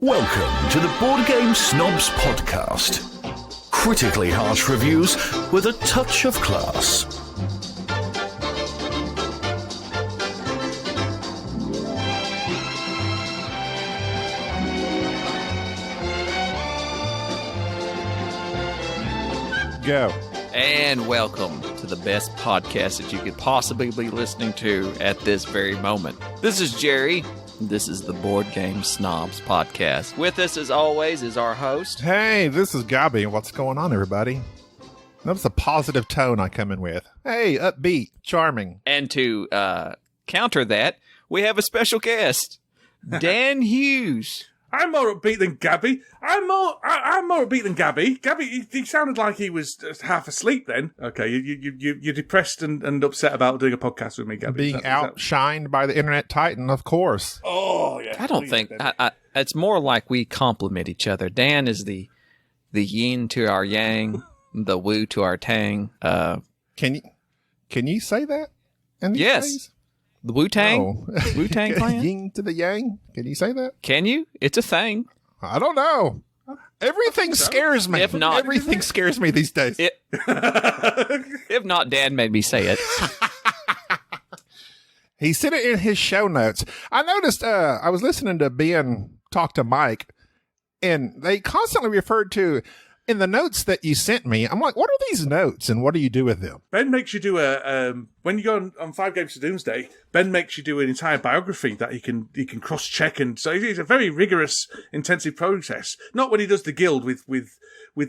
Welcome to the Board Game Snobs podcast. Critically harsh reviews with a touch of class. Go. And welcome to the best podcast that you could possibly be listening to at this very moment. This is Jerry. This is the Board Game Snobs podcast. With us, as always, is our host. Hey, this is Gabby. What's going on, everybody? That's a positive tone I come in with. Hey, upbeat, charming. And to counter that, we have a special guest, Dan Hughes. I'm more upbeat than Gabby. I'm more upbeat than Gabby. Gabby, he sounded like he was half asleep then. Okay, you're depressed and upset about doing a podcast with me, Gabby. Being outshined by the internet titan, of course. Oh, yeah. I don't think... it's more like we complement each other. Dan is the yin to our yang, the woo to our tang. Can you say that? In these Yes. days? The Wu-Tang? No. Wu-Tang clan? Yin to the yang? Can you say that? Can you? It's a thing. I don't know. Everything scares me. If not- Everything scares me these days. If not, Dan made me say it. He said it in his show notes. I noticed, I was listening to Ben talk to Mike, and they constantly referred to, in the notes that you sent me, I'm like, what are these notes, and what do you do with them? Ben makes you do when you go on 5 Games to Doomsday, Ben makes you do an entire biography that he can cross-check, and so it's a very rigorous, intensive process. Not when he does the guild with what we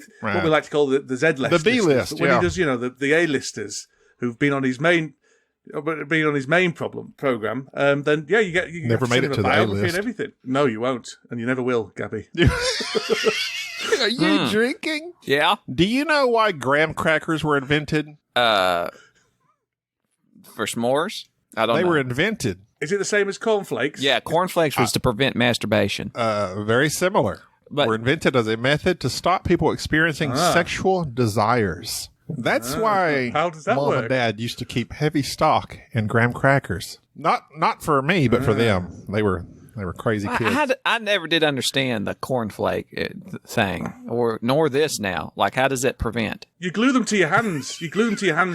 like to call the Z-listers. The B-list, but when he does, the A-listers who've been on his main program, then you Never made it to the biography A-list. and everything. No, you won't, and you never will, Gabby. Are you drinking? Yeah. Do you know why graham crackers were invented? For s'mores? I don't know. They were invented. Is it the same as cornflakes? Yeah, cornflakes was to prevent masturbation. Very similar. But- were invented as a method to stop people experiencing sexual desires. That's why how does that Mom work? and Dad used to keep heavy stock in graham crackers. Not for me, but for them. They were crazy kids. I never did understand the cornflake thing, nor this now. Like, how does that prevent? You glue them to your hands.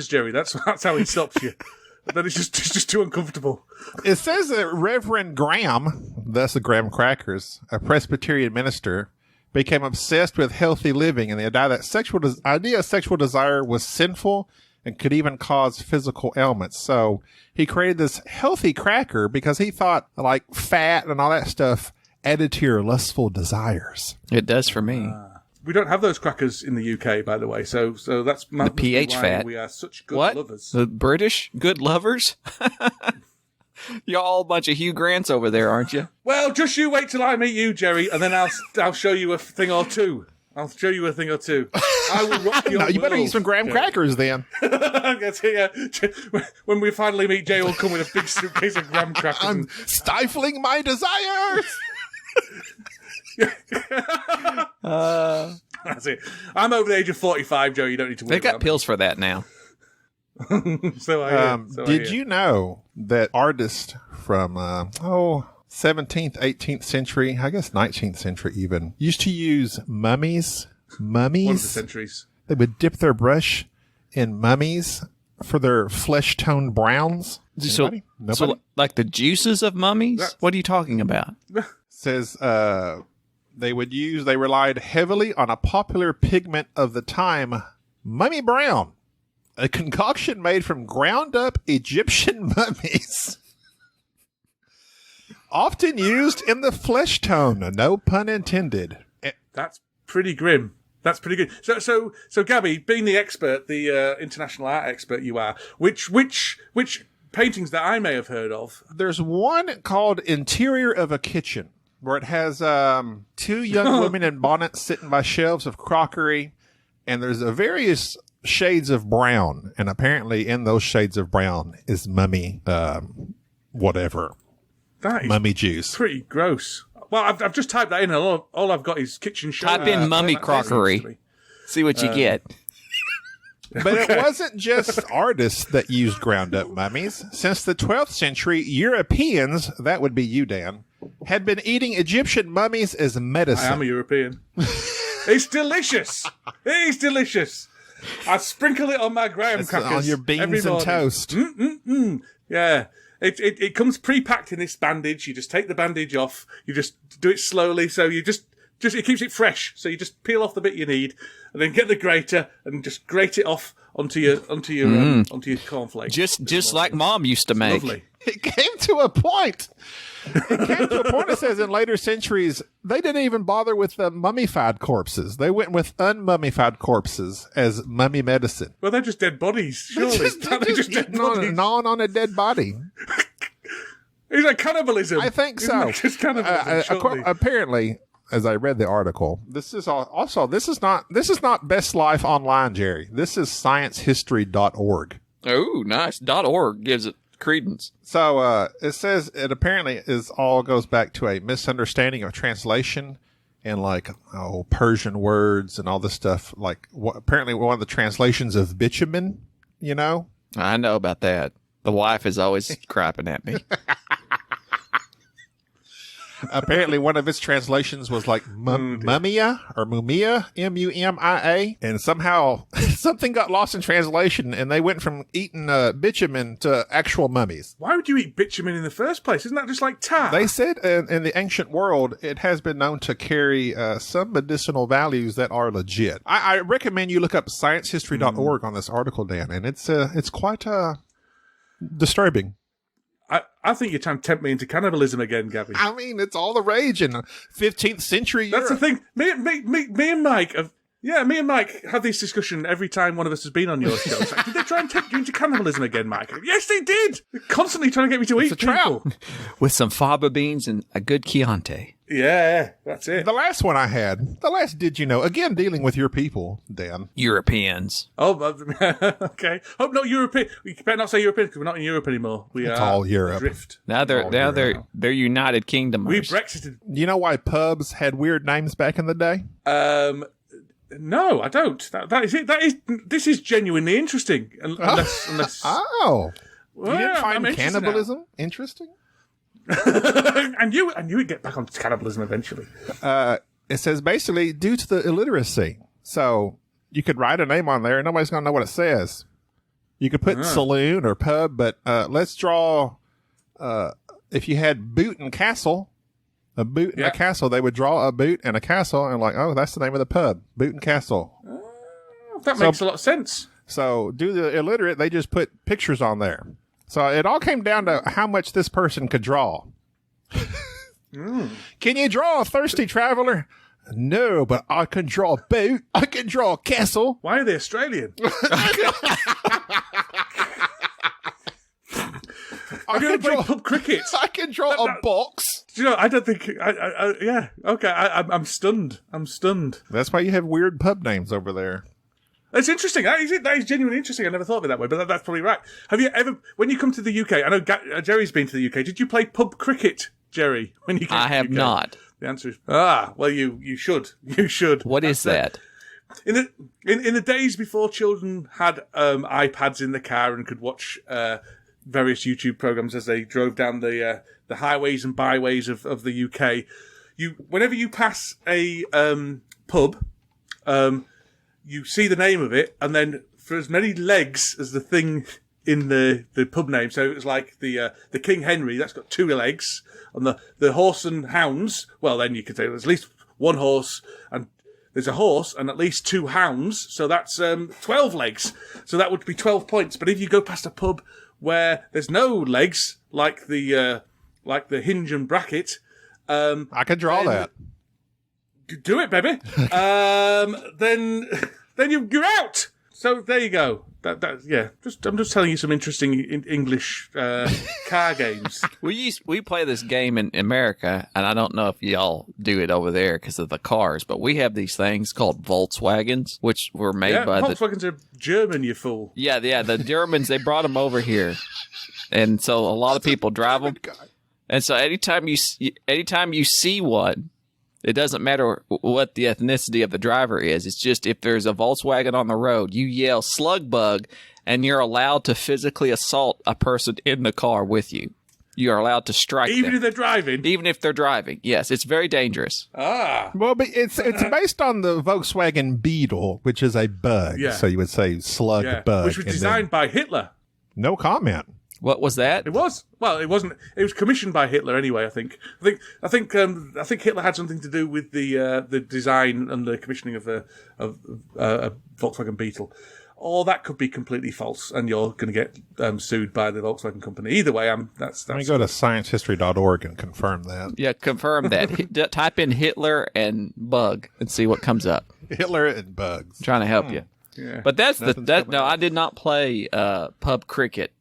Jerry. That's how it stops you. Then it's just too uncomfortable. It says that Reverend Graham, thus the graham crackers, a Presbyterian minister, became obsessed with healthy living and the idea of sexual desire was sinful and could even cause physical ailments. So he created this healthy cracker because he thought like fat and all that stuff added to your lustful desires. It does for me. We don't have those crackers in the UK, by the way. So that's The pH why fat. we are such good What? lovers. The British good lovers? You're all a bunch of Hugh Grants over there, aren't you? Well, just you wait till I meet you, Jerry, and then I'll show you a thing or two. I will rock your No, you better world, eat some graham Jerry. crackers then. When we finally meet, Jay will come with a big suitcase of graham crackers. I'm stifling my desires. That's it. I'm over the age of 45, Joe. You don't need to worry They got about pills for that now. me. So I hear. Did you know that artists from 17th, 18th century, I guess 19th century even, used to use mummies? One of the Mummies? centuries. They would dip their brush in mummies for their flesh-toned browns. Anybody? Nobody? So, like the juices of mummies? What are you talking about? Says they relied heavily on a popular pigment of the time, mummy brown, a concoction made from ground-up Egyptian mummies. Often used in the flesh tone, no pun intended. That's pretty grim. That's pretty good. So Gabby, being the expert, the international art expert you are, which paintings that I may have heard of? There's one called Interior of a Kitchen, where it has two young women in bonnets sitting by shelves of crockery, and there's various shades of brown, and apparently in those shades of brown is mummy, whatever. That is mummy juice. Pretty gross. Well, I've just typed that in, and all I've got is kitchen show. Type in mummy crockery. See what you get. But it wasn't just artists that used ground-up mummies. Since the 12th century, Europeans, that would be you, Dan, had been eating Egyptian mummies as medicine. I am a European. It's delicious. It is delicious. I sprinkle it on my graham crackers on your beans and toast. Yeah. It comes pre-packed in this bandage. You just take the bandage off. You just do it slowly. So you just it keeps it fresh. So you just peel off the bit you need and then get the grater and just grate it off onto your cornflakes. Just like Mom used to make. Lovely. It came to a point. It says in later centuries, they didn't even bother with the mummified corpses. They went with unmummified corpses as mummy medicine. Well, they're just dead bodies, surely. They're just dead bodies. Gnawing on a dead body. Is that cannibalism? I think Isn't so. that just cannibalism, surely? Apparently, as I read the article, this is not Best Life Online, Jerry. This is sciencehistory.org. Oh, nice. .org gives it credence. So it says it apparently goes back to a misunderstanding of translation and Persian words and all this stuff. Apparently one of the translations of bitumen, you know? I know about that. The wife is always crapping at me. Apparently one of its translations was mumia or mumia, M-U-M-I-A. And somehow something got lost in translation and they went from eating bitumen to actual mummies. Why would you eat bitumen in the first place? Isn't that just like tar? They said in the ancient world, it has been known to carry some medicinal values that are legit. I recommend you look up sciencehistory.org on this article, Dan, and it's quite disturbing. I think you're trying to tempt me into cannibalism again, Gabby. I mean, it's all the rage in 15th century Europe. That's the thing. Me and Mike have this discussion every time one of us has been on your show. It's like, did they try and tempt you into cannibalism again, Mike? Yes, they did. They're constantly trying to get me to eat people. With some fava beans and a good Chianti. Yeah, that's it. The last one I had, Did You Know, again, dealing with your people, Dan. Europeans. Oh, okay. Hope not European. You better not say European because we're not in Europe anymore. It's all Europe. Adrift. Now they're United Kingdomers. We Brexited. You know why pubs had weird names back in the day? No, I don't. That is it. This is genuinely interesting. Unless Oh. Well, you didn't I'm find cannibalism interesting? I knew it'd get back onto cannibalism eventually. It says basically due to the illiteracy. So you could write a name on there and nobody's going to know what it says. You could put saloon or pub, but let's draw, if you had boot and castle, a boot and a castle, they would draw a boot and a castle and that's the name of the pub, Boot and Castle. That makes a lot of sense. So due to the illiterate, they just put pictures on there. So it all came down to how much this person could draw. Can you draw a thirsty traveler? No, but I can draw a boat. I can draw a castle. Why are they Australian? I'm going to play pub cricket. I can draw a box. Do you know, I don't think... yeah, okay, I'm stunned. That's why you have weird pub names over there. That's interesting. That is genuinely interesting. I never thought of it that way, but that's probably right. Have you ever, when you come to the UK, I know Jerry's been to the UK, did you play pub cricket, Jerry, when you came to the UK? I have not. The answer is, well, you should. You should. What is that? In the days before children had iPads in the car and could watch various YouTube programs as they drove down the highways and byways of the UK, whenever you pass a pub, you see the name of it, and then for as many legs as the thing in the pub name, so it was like the King Henry, that's got 2 legs, and the Horse and Hounds, well then you could say there's at least 1 horse, and there's a horse and at least 2 hounds, so that's 12 legs, so that would be 12 points. But if you go past a pub where there's no legs, like the hinge and bracket, I could draw that. Do it, baby. Then you're out. So there you go. I'm just telling you some interesting English car games. We play this game in America, and I don't know if y'all do it over there because of the cars, but we have these things called Volkswagens, which were made by Volkswagens are German, you fool. Yeah, the Germans, they brought them over here, and so a lot of people drive them. And so anytime you see one, It doesn't matter what the ethnicity of the driver is. It's just if there's a Volkswagen on the road, you yell slug bug, and you're allowed to physically assault a person in the car with you. You are allowed to strike them. Even if they're driving? Even if they're driving, yes. It's very dangerous. Ah. Well, but it's based on the Volkswagen Beetle, which is a bug. Yeah. So you would say slug bug. Which was designed by Hitler. No comment. What was that? It was. Well, it wasn't. It was commissioned by Hitler anyway. I think Hitler had something to do with the design and the commissioning of a Volkswagen Beetle. Or that could be completely false, and you're going to get sued by the Volkswagen company. Either way, that's. Let me go to sciencehistory.org and confirm that. Yeah, confirm that. Type in Hitler and bug and see what comes up. Hitler and bugs. I'm trying to help you. Yeah. But no, I did not play pub cricket,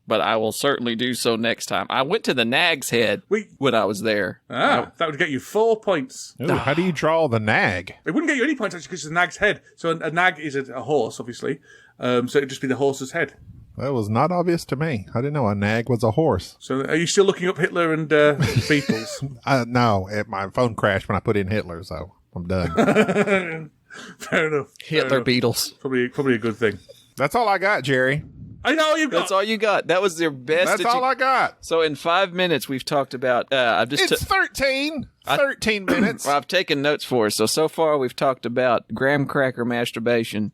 but I will certainly do so next time. I went to the Nag's Head when I was there. That would get you 4 points. Ooh, how do you draw the nag? It wouldn't get you any points actually because it's a nag's head. So a nag is a horse, obviously. So it'd just be the horse's head. That was not obvious to me. I didn't know a nag was a horse. So are you still looking up Hitler and Beatles? No, my phone crashed when I put in Hitler, so I'm done. Fair enough. Hitler Beatles. Probably a good thing. That's all I got, Jerry. I know you've got. That's all you got. That was your best. That's all I got. So in 5 minutes, we've talked about. It's 13. 13 minutes. Well, I've taken notes for us. So far, we've talked about graham cracker masturbation,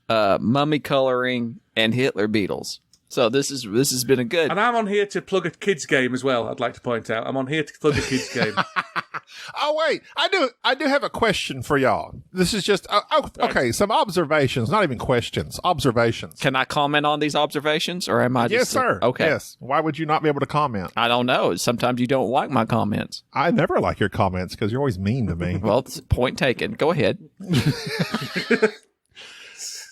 mummy coloring, and Hitler Beatles. So this has been a good. And I'm on here to plug a kids game as well. I'd like to point out I'm on here to plug a kids game. Oh wait, I do have a question for y'all. This is just okay. Some observations, not even questions. Observations. Can I comment on these observations, or am I? Yes, sir. Okay. Yes. Why would you not be able to comment? I don't know. Sometimes you don't like my comments. I never like your comments because you're always mean to me. Well, it's point taken. Go ahead.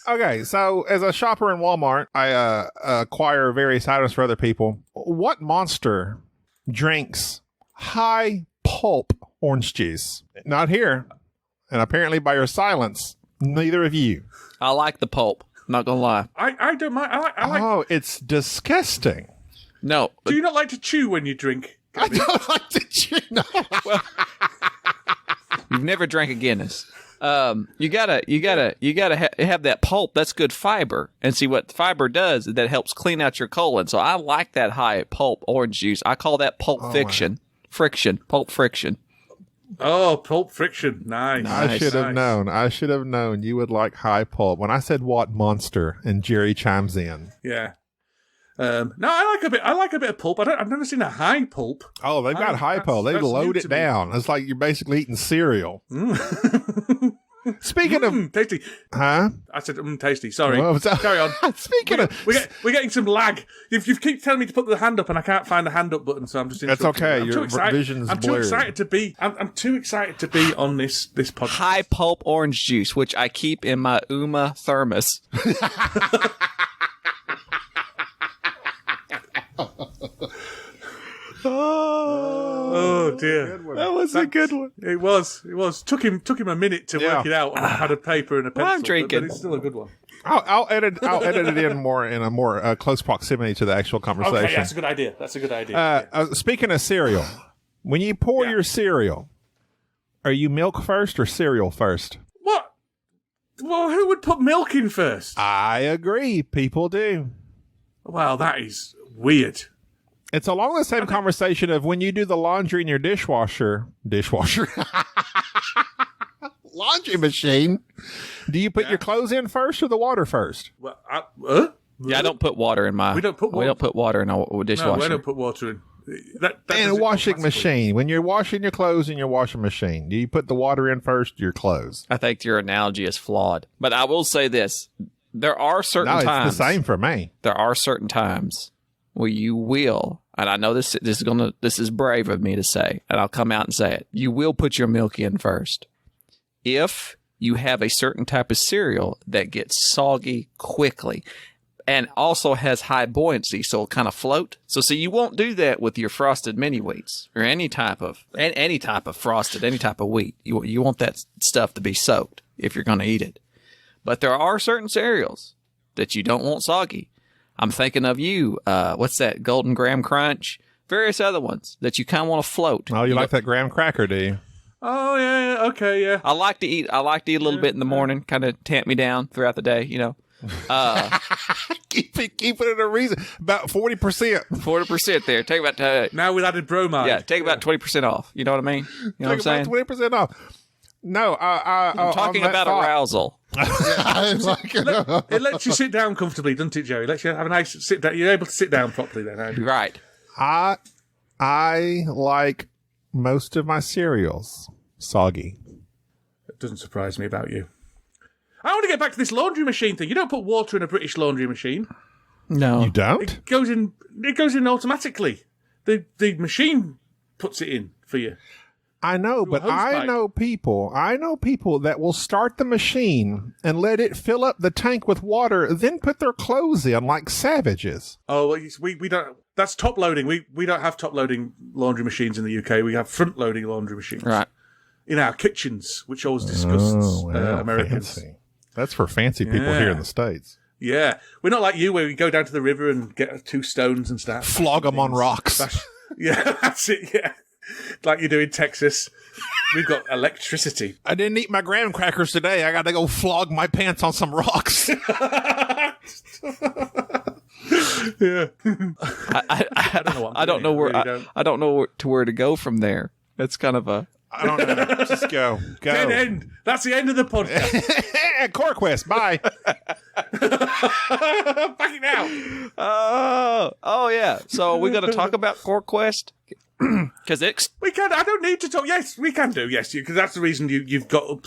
Okay, so as a shopper in Walmart, I acquire various items for other people. What monster drinks high pulp orange juice? Not here. And apparently by your silence, neither of you. I like the pulp. Not gonna lie. I don't mind. I like. Oh, it's disgusting. No. Do you not like to chew when you drink? I don't like to chew. No. Well, you've never drank a Guinness. You gotta have that pulp. That's good fiber. And see what fiber does is that helps clean out your colon. So I like that high pulp orange juice. I call that pulp fiction. Friction. Pulp friction. Oh, Pulp Friction. Nice. I should have known. I should have known you would like high pulp. When I said what monster, and Jerry chimes in. Yeah. No, I like a bit of pulp. I've never seen a high pulp. Oh, they've got high pulp. They that's load new it to me. down. It's like you're basically eating cereal. Speaking of, tasty. huh? I said tasty. Sorry. Well, so- Carry on. Speaking of, We're getting some lag. You keep telling me to put the hand up, and I can't find the hand up button, so I'm just. That's interrupting okay. you. Your vision's I'm too blurred. excited to be. I'm too excited to be on this podcast. High pulp orange juice, which I keep in my Uma thermos. Oh dear. that was a good one. It was. Took him a minute to work it out. And I had a paper and a pencil. I'm drinking. But it's still a good one. I'll edit it in a more close proximity to the actual conversation. Okay, that's a good idea. Speaking of cereal, when you pour your cereal, are you milk first or cereal first? What? Well, who would put milk in first? I agree. People do. Well, that is weird. It's along the same conversation of when you do the laundry in your dishwasher, laundry machine. Do you put your clothes in first or the water first? Well, Yeah, I don't put water in my. We don't put We don't put water in our dishwasher. No, I don't put water in. That And a washing machine. When you're washing your clothes in your washing machine, do you put the water in first or your clothes? I think your analogy is flawed. But I will say this: there are certain No, it's times. the same for me. There are certain times where you will, and I know this is brave of me to say, and I'll come out and say it. You will put your milk in first if you have a certain type of cereal that gets soggy quickly and also has high buoyancy, so it'll kind of float. So you won't do that with your frosted mini wheats or any type of frosted, any type of wheat. You want that stuff to be soaked if you're going to eat it. But there are certain cereals that you don't want soggy. I'm thinking of you. What's that? Golden Graham Crunch. Various other ones that you kind of want to float. Oh, you like that graham cracker, do you? Oh yeah, okay, yeah. I like to eat a little bit in the morning, kind of tamp me down throughout the day, you know. keep it at a reason. About 40%. 40% there. Take about Now with added bromide. take about 20% off. You know what I mean? You know what I'm saying? 20% off. No, I'm talking about arousal. It lets you sit down comfortably, doesn't it, Jerry? It lets you have a nice sit down. You're able to sit down properly then, aren't you? Right. I like most of my cereals soggy. It doesn't surprise me about you. I want to get back to this laundry machine thing. You don't put water in a British laundry machine. No. You don't? It goes in automatically. The machine puts it in for you. I know, but I know people that will start the machine and let it fill up the tank with water, then put their clothes in like savages. Oh, well, we don't. That's top loading. We don't have top loading laundry machines in the UK. We have front loading laundry machines. Right. In our kitchens, which always disgusts Americans. Fancy. That's for fancy people here in the States. Yeah. We're not like you where we go down to the river and get 2 stones and start flog them on rocks. Yeah, that's it, yeah. Like you do in Texas. We've got electricity. I didn't eat my graham crackers today. I got to go flog my pants on some rocks. Yeah. I don't know where to go from there. It's kind of a. I don't know. Just go. Dead end. That's the end of the podcast. CoraQuest. Bye. Backing out. Oh yeah. So we're going to talk about CoraQuest because we can. I don't need to talk. Yes, we can do. Yes, because that's the reason you've got up.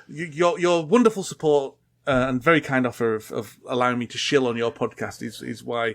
Your wonderful support and very kind offer of allowing me to shill on your podcast is why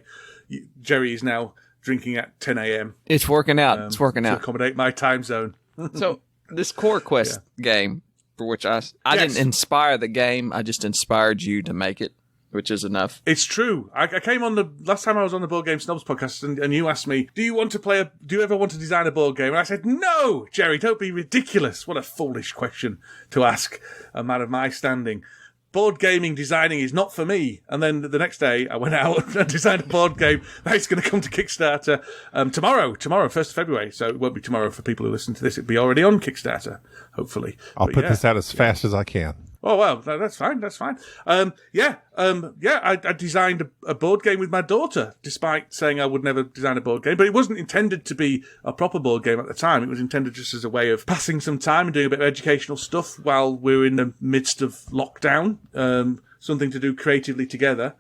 Jerry is now drinking at 10 a.m. It's working out. It's working to out. accommodate my time zone. So this CoraQuest game, for which I didn't inspire the game, I just inspired you to make it, which is enough. It's true. I came on the last time I was on the Board Game Snobs podcast, and you asked me, do you ever want to design a board game? And I said, no, Jerry, don't be ridiculous. What a foolish question to ask a man of my standing. Board gaming designing is not for me. And then the next day, I went out and designed a board game that's going to come to Kickstarter tomorrow, 1st of February. So it won't be tomorrow for people who listen to this. It'll be already on Kickstarter, hopefully. I'll put this out as fast as I can. Oh, well, that's fine. That's fine. I designed a board game with my daughter, despite saying I would never design a board game. But it wasn't intended to be a proper board game at the time. It was intended just as a way of passing some time and doing a bit of educational stuff while we were in the midst of lockdown. Something to do creatively together.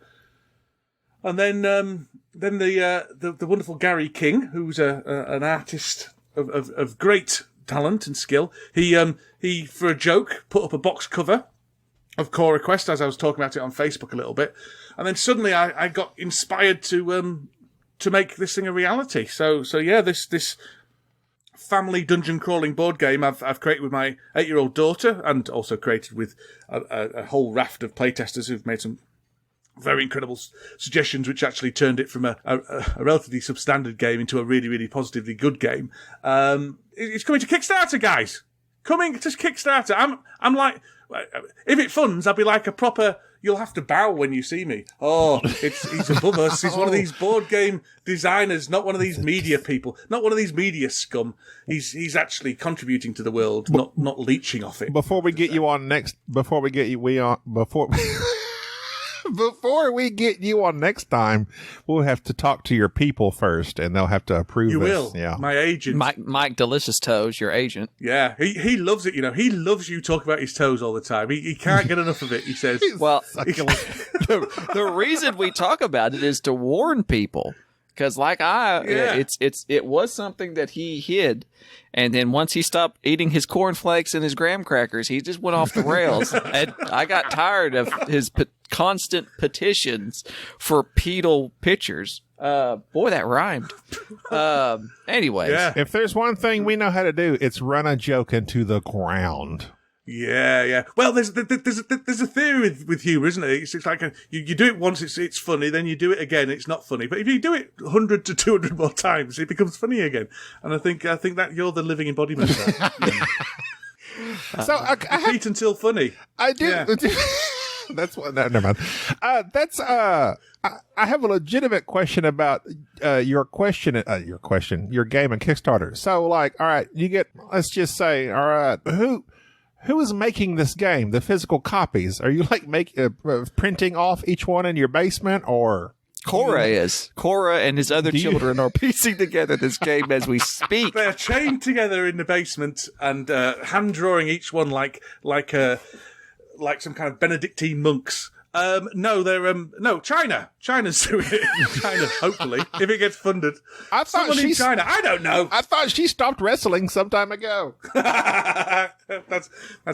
And then the wonderful Gary King, who's an artist of great talent and skill, he for a joke put up a box cover of CoraQuest as I was talking about it on Facebook a little bit, and then suddenly I got inspired to make this thing a reality. So yeah, this family dungeon crawling board game I've created with my 8-year-old daughter, and also created with a whole raft of playtesters who've made some very incredible suggestions, which actually turned it from a relatively substandard game into a really, really positively good game. It's coming to Kickstarter, guys. Coming to Kickstarter. I'm like, if it funds, I'll be like a proper. You'll have to bow when you see me. Oh, he's above us. He's one of these board game designers, not one of these media people, not one of these media scum. He's actually contributing to the world, not leeching off it. Before we get you on next time, we'll have to talk to your people first, and they'll have to approve. You this. will, yeah. My agent, Mike Delicious Toes, your agent. Yeah, he loves it. You know, he loves you talking about his toes all the time. He can't get enough of it. He says, "Well, the reason we talk about it is to warn people, because it was something that he hid." And then once he stopped eating his cornflakes and his graham crackers, he just went off the rails. And I got tired of his constant petitions for pedal pictures. Boy, that rhymed. Anyways. Yeah. If there's one thing we know how to do, it's run a joke into the ground. Yeah. Well, there's a theory with humour, isn't it? It's like you do it once, it's funny, then you do it again, it's not funny. But if you do it 100 to 200 more times, it becomes funny again. And I think that you're the living embodiment of that. So I repeat until funny. I do. Yeah. That's what. No, never mind. I have a legitimate question about your game and Kickstarter. So, like, all right, you get. Let's just say, all right, who is making this game? The physical copies? Are you like printing off each one in your basement, or? Cora is. Cora and his other children are piecing together this game as we speak. They're chained together in the basement and hand drawing each one like some kind of Benedictine monks. No, they're China. China's doing it. China, hopefully, if it gets funded. I thought Someone in China. I don't know. I thought she stopped wrestling some time ago. That's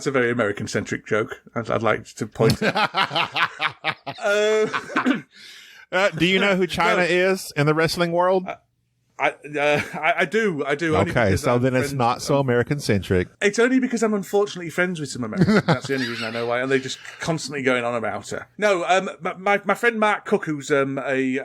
a very American-centric joke. I'd like to point out. Do you know who China is in the wrestling world? I do. Okay, so then it's not so American-centric. It's only because I'm unfortunately friends with some Americans. That's the only reason I know why. And they're just constantly going on about her. No, my friend Mark Cook, who's his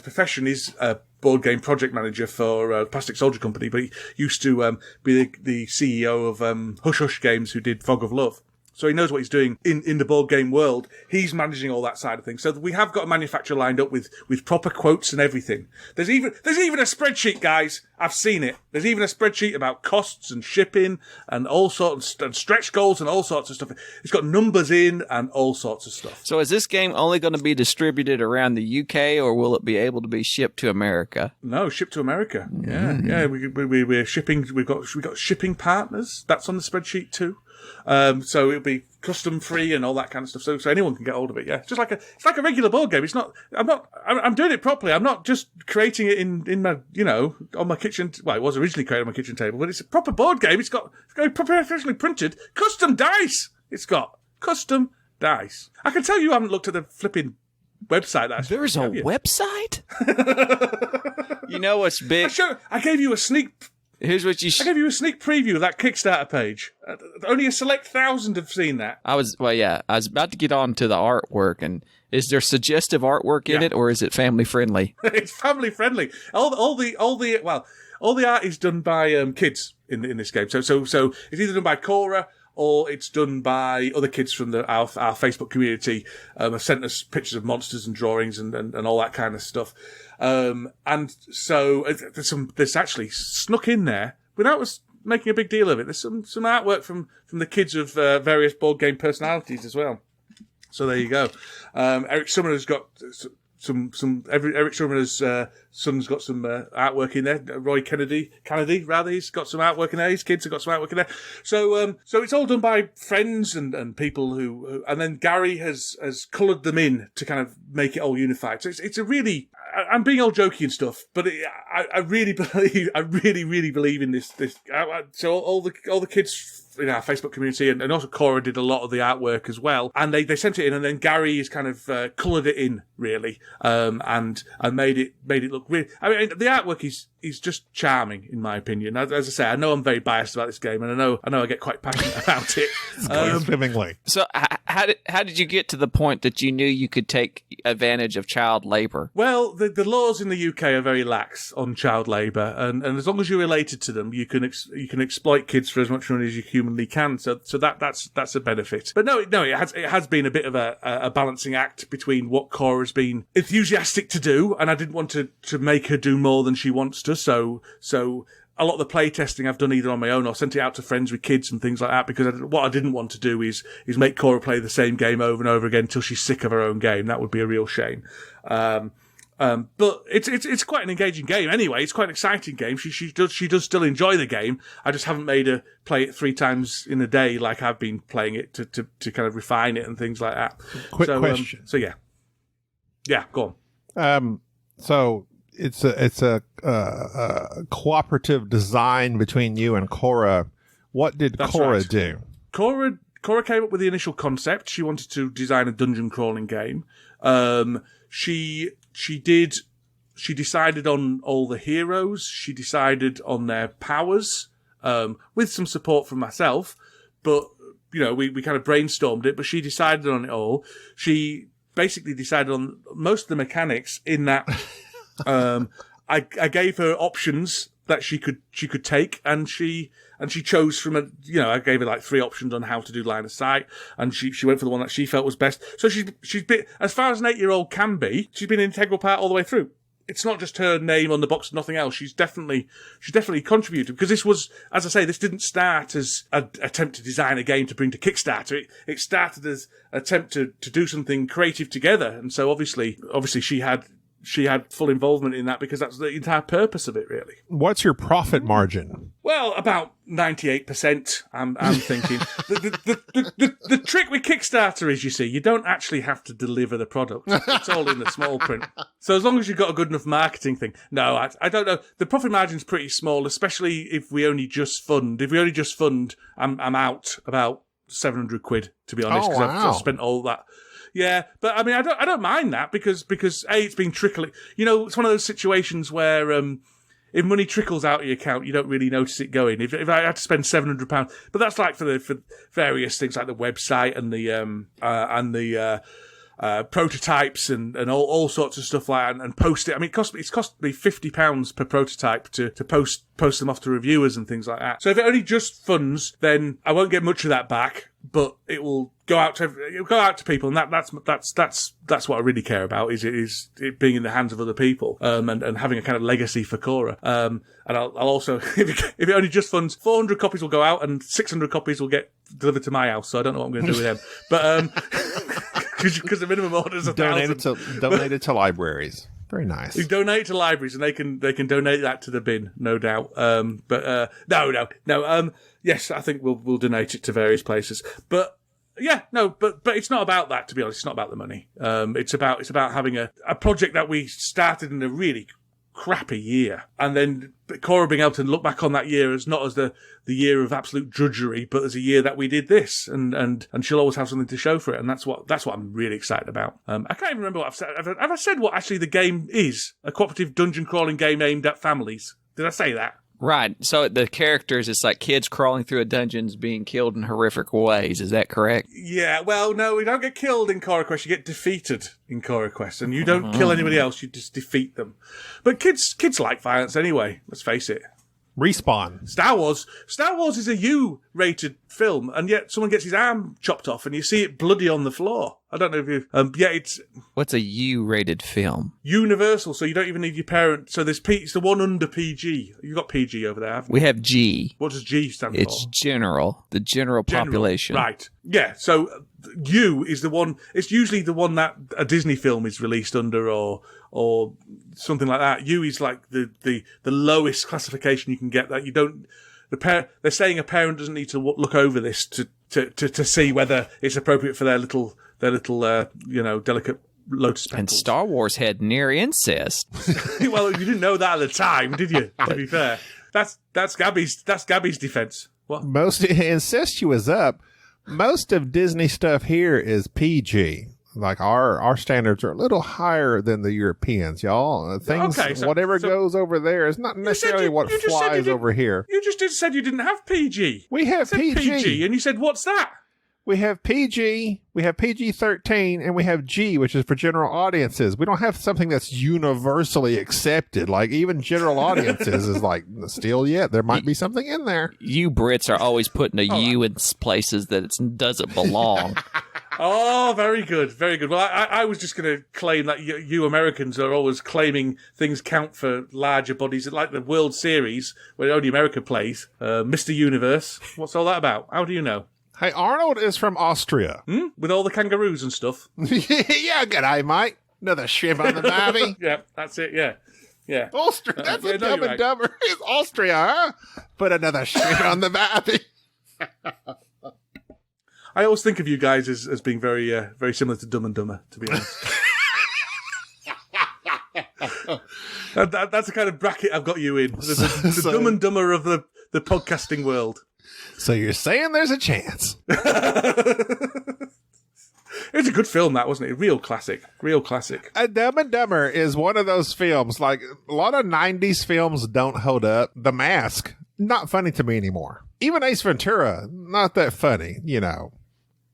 profession is a board game project manager for Plastic Soldier Company, but he used to be the CEO of Hush Hush Games, who did Fog of Love. So he knows what he's doing in the board game world. He's managing all that side of things. So we have got a manufacturer lined up with proper quotes and everything. There's even a spreadsheet, guys. I've seen it. There's even a spreadsheet about costs and shipping and all sorts and stretch goals and all sorts of stuff. It's got numbers in and all sorts of stuff. So is this game only going to be distributed around the UK, or will it be able to be shipped to America? No, shipped to America. Yeah. We're shipping. We've got shipping partners. That's on the spreadsheet too. So it'll be custom free and all that kind of stuff. So anyone can get hold of it. Yeah, it's like a regular board game. It's not. I'm doing it properly. I'm not just creating it in my on my kitchen. Well, it was originally created on my kitchen table, but it's a proper board game. It's got professionally printed custom dice. It's got custom dice. I can tell you haven't looked at the flipping website. There's a website. You know what's big? I gave you a sneak. Here's what I gave you a sneak preview of that Kickstarter page. Only a select 1,000 have seen that. I was about to get on to the artwork, and is there suggestive artwork in it, or is it family friendly? It's family friendly. All the art is done by kids in this game. So it's either done by Cora or it's done by other kids from our Facebook community. Have sent us pictures of monsters and drawings and all that kind of stuff. And so there's actually snuck in there without us making a big deal of it. There's some artwork from the kids of various board game personalities as well. So there you go. Eric Sumner's got Eric Sumner's son's got some artwork in there. Roy Kennedy, he's got some artwork in there. His kids have got some artwork in there. So it's all done by friends and people who and then Gary has coloured them in to kind of make it all unified. So it's a really, I'm being all jokey and stuff, but I really believe in this. So all the kids in our Facebook community, and also Cora did a lot of the artwork as well, and they sent it in, and then Gary has kind of coloured it in really, and made it look really. I mean, the artwork is just charming in my opinion. As I say, I know I'm very biased about this game, and I know I get quite passionate about it. Swimmingly. So how did you get to the point that you knew you could take advantage of child labour? Well, the laws in the UK are very lax on child labour, and as long as you're related to them, you can exploit kids for as much money as you humanly can. So that's a benefit. But no, it has been a bit of a balancing act between what Cora's been enthusiastic to do, and I didn't want to make her do more than she wants to. So a lot of the play testing I've done either on my own or sent it out to friends with kids and things like that, because what I didn't want to do is make Cora play the same game over and over again until she's sick of her own game. That would be a real shame. But it's quite an engaging game anyway. It's quite an exciting game. She does still enjoy the game. I just haven't made her play it 3 times in a day like I've been playing it to kind of refine it and things like that. Quick question. Yeah, go on. So it's a cooperative design between you and Cora. What did Cora do? Cora came up with the initial concept. She wanted to design a dungeon crawling game. She decided on all the heroes. She decided on their powers, with some support from myself. But, we kind of brainstormed it, but she decided on it all. She basically decided on most of the mechanics in that, I gave her options that she could take, and she chose from I gave her like 3 options on how to do line of sight, and she went for the one that she felt was best. So she's been, as far as an 8-year-old can be, she's been an integral part all the way through. It's not just her name on the box, nothing else. She's definitely contributed, because this was, as I say, this didn't start as an attempt to design a game to bring to Kickstarter. It started as an attempt to do something creative together, and so obviously she had full involvement in that, because that's the entire purpose of it, really. What's your profit margin? Well, about 98%, I'm thinking. The trick with Kickstarter is, you see, you don't actually have to deliver the product. It's all in the small print. So as long as you've got a good enough marketing thing. No, I don't know. The profit margin's pretty small, especially if we only just fund. If we only just fund, I'm out about 700 quid, to be honest, because I've spent all that. Yeah, but I mean, I don't mind that, because it's been trickling. It's one of those situations where if money trickles out of your account, you don't really notice it going. If I had to spend £700, but that's like for various things like the website and the prototypes and all sorts of stuff like that, and post it. I mean, it's cost me £50 per prototype to post them off to reviewers and things like that. So if it only just funds, then I won't get much of that back, but it will go out to people, and that's what I really care about, is it being in the hands of other people, and having a kind of legacy for Cora. And I'll also, if it only just funds, 400 copies will go out and 600 copies will get delivered to my house. So I don't know what I'm going to do with them, but because the minimum order is 1,000. Donated to libraries. Very nice. You donate to libraries, and they can donate that to the bin, no doubt. No. Yes, I think we'll donate it to various places. But yeah, no, but it's not about that, to be honest. It's not about the money. It's about having a project that we started in a really crappy year, and then Cora being able to look back on that year as not as the year of absolute drudgery, but as a year that we did this, and she'll always have something to show for it, and that's what I'm really excited about. I can't even remember what I've said. Have I said what actually the game is? A cooperative dungeon crawling game aimed at families. Did I say that? Right. So the characters, it's like kids crawling through a dungeons being killed in horrific ways. Is that correct? Yeah. Well, no, we don't get killed in CoraQuest. You get defeated in CoraQuest, and you don't kill anybody else. You just defeat them. But kids like violence anyway. Let's face it. Respawn. Star Wars is a U-rated film, and yet someone gets his arm chopped off, and you see it bloody on the floor. I don't know if you. It's. What's a U-rated film? Universal, so you don't even need your parent. So there's it's the one under PG. You've got PG over there, haven't you? We have G. What does G stand for? It's general, the general population. Right. Yeah. So U is the one. It's usually the one that a Disney film is released under, or something like that. U is like the lowest classification you can get. That you don't. They're saying a parent doesn't need to look over this to see whether it's appropriate for their little delicate lotus petals. And Star Wars had near incest. Well, you didn't know that at the time, did you? To be fair, that's Gabby's defense. What? Most incestuous up. Most of Disney stuff here is PG. Like our standards are a little higher than the Europeans, y'all. Whatever goes over there is not necessarily what flies over here. You just said you didn't have PG. We have PG, and you said, "What's that?" We have PG, we have PG-13, and we have G, which is for general audiences. We don't have something that's universally accepted. Like, even general audiences is like, still yet, there might be something in there. You Brits are always putting a U in places that it doesn't belong. Oh, very good, very good. Well, I was just going to claim that you Americans are always claiming things count for larger bodies, like the World Series, where only America plays. Mr. Universe, what's all that about? How do you know? Hey, Arnold is from Austria. With all the kangaroos and stuff. Yeah, g'day, mate. Another shrimp on the barbie. Yeah, that's it, yeah. Austria, that's a Dumb and Dumber. It's Austria, huh? Put another shrimp on the barbie. I always think of you guys as being very very similar to Dumb and Dumber, to be honest. That's the kind of bracket I've got you in. The Dumb and Dumber of the podcasting world. So you're saying there's a chance. It was a good film, that, wasn't it? Real classic. Dumb and Dumber is one of those films, like a lot of 90s films don't hold up. The Mask, not funny to me anymore. Even Ace Ventura, not that funny,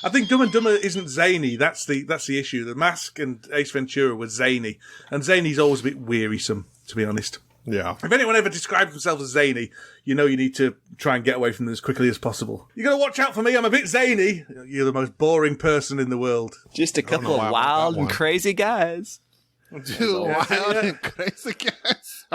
I think Dumb and Dumber isn't zany. That's the issue. The Mask and Ace Ventura were zany. And zany's always a bit wearisome, to be honest. Yeah. If anyone ever describes themselves as zany, you know you need to try and get away from them as quickly as possible. You got to watch out for me. I'm a bit zany. You're the most boring person in the world. Just a couple of wild and crazy guys. Wild and crazy guys.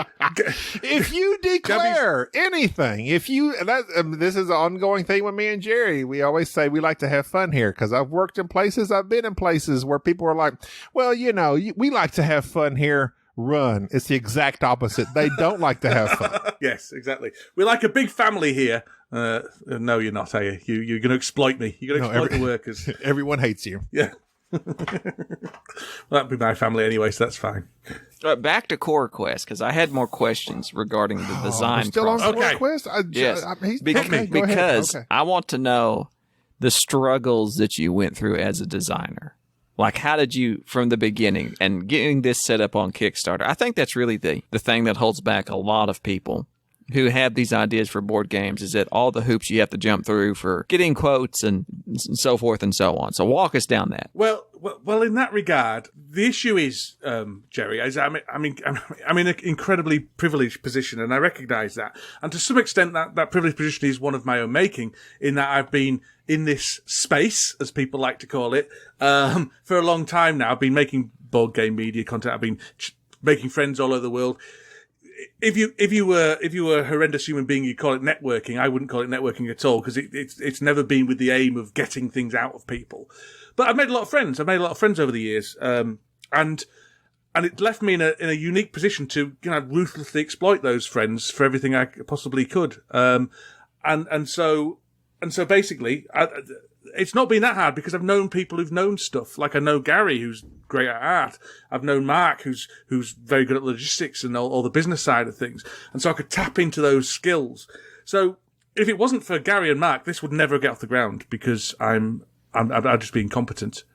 If you declare anything, this is an ongoing thing with me and Jerry. We always say we like to have fun here because I've worked in places, I've been in places where people are like, well, we like to have fun here. Run. It's the exact opposite. They don't like to have fun. Yes, exactly. We're like a big family here. No, you're not, are you? You're going to exploit me. You're going to exploit the workers. Everyone hates you. Yeah. Well, that'd be my family anyway, so that's fine. Back to CoraQuest, because I had more questions regarding the design still process. on CoraQuest? Yes. Okay, because I want to know the struggles that you went through as a designer. Like, how did you, from the beginning, and getting this set up on Kickstarter? I think that's really the thing that holds back a lot of people who have these ideas for board games, is that all the hoops you have to jump through for getting quotes and so forth and so on. So walk us down that. Well, in that regard, the issue is, Jerry, I'm in an incredibly privileged position, and I recognise that. And to some extent, that privileged position is one of my own making, in that I've been in this space, as people like to call it, for a long time now. I've been making board game media content. I've been making friends all over the world. If you were a horrendous human being, you'd call it networking. I wouldn't call it networking at all, because it's never been with the aim of getting things out of people. But I've made a lot of friends. I've made a lot of friends over the years, and it left me in a unique position to ruthlessly exploit those friends for everything I possibly could. And so basically, it's not been that hard because I've known people who've known stuff. Like I know Gary, who's great at art. I've known Mark, who's very good at logistics and all the business side of things. And so I could tap into those skills. So if it wasn't for Gary and Mark, this would never get off the ground because I'd just be incompetent,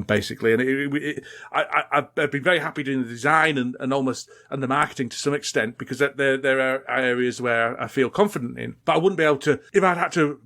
basically. And I've been very happy doing the design and the marketing to some extent, because there are areas where I feel confident in. But I wouldn't be able to, if I'd had to,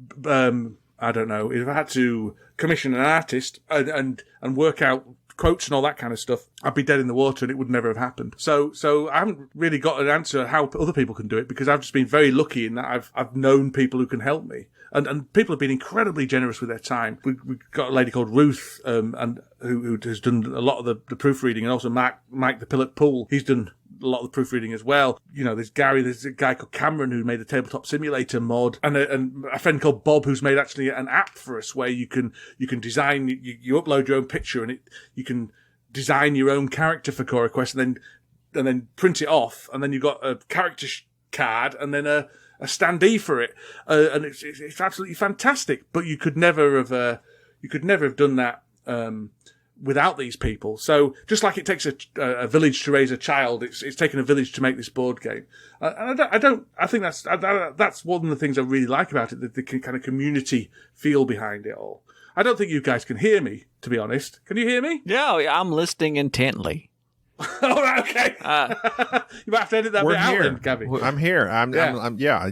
if I had to commission an artist and work out quotes and all that kind of stuff, I'd be dead in the water and it would never have happened. So I haven't really got an answer how other people can do it, because I've just been very lucky in that I've known people who can help me. And people have been incredibly generous with their time. We've got a lady called Ruth, and who has done a lot of the proofreading, and also Mike the Pillock Pool. He's done a lot of the proofreading as well. There's Gary, there's a guy called Cameron who made the Tabletop Simulator mod, and a friend called Bob who's made actually an app for us where you can design, you upload your own picture and you can design your own character for CoraQuest and then print it off, and then you've got a character card and then a standee for it, and it's absolutely fantastic. But you could never have done that without these people. So just like it takes a village to raise a child, it's taken a village to make this board game. And I think that's one of the things I really like about it, the kind of community feel behind it all. I don't think you guys can hear me, to be honest. Can you hear me? Yeah, I'm listening intently. All right, okay. You might have to edit that bit out then, Gabby. I'm here. I'm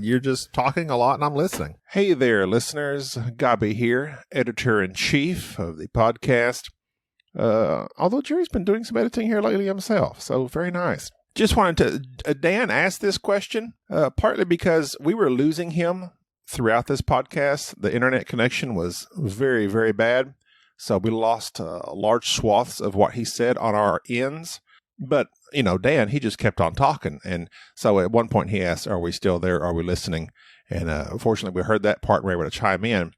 you're just talking a lot and I'm listening. Hey there, listeners. Gabby here, editor-in-chief of the podcast. Although Jerry's been doing some editing here lately himself, so very nice. Just wanted to, Dan asked this question, partly because we were losing him throughout this podcast. The internet connection was very, very bad, so we lost large swaths of what he said on our ends. But, Dan, he just kept on talking, and so at one point he asked, are we still there, are we listening? And unfortunately, we heard that part and we were able to chime in.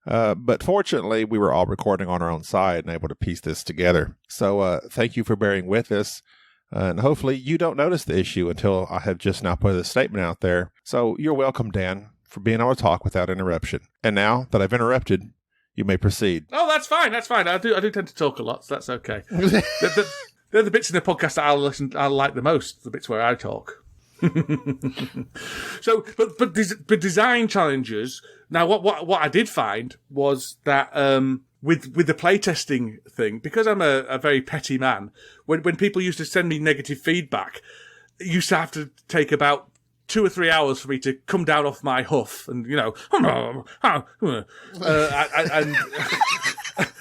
But fortunately, we were all recording on our own side and able to piece this together. So thank you for bearing with us. And hopefully you don't notice the issue until I have just now put a statement out there. So you're welcome, Dan, for being able to talk without interruption. And now that I've interrupted, you may proceed. Oh, that's fine. That's fine. I do tend to talk a lot, so that's okay. They're the bits in the podcast that I'll like the most, the bits where I talk. So, but design challenges. Now, what I did find was that with the playtesting thing, because I'm a very petty man, when people used to send me negative feedback, it used to have to take about 2 or 3 hours for me to come down off my huff and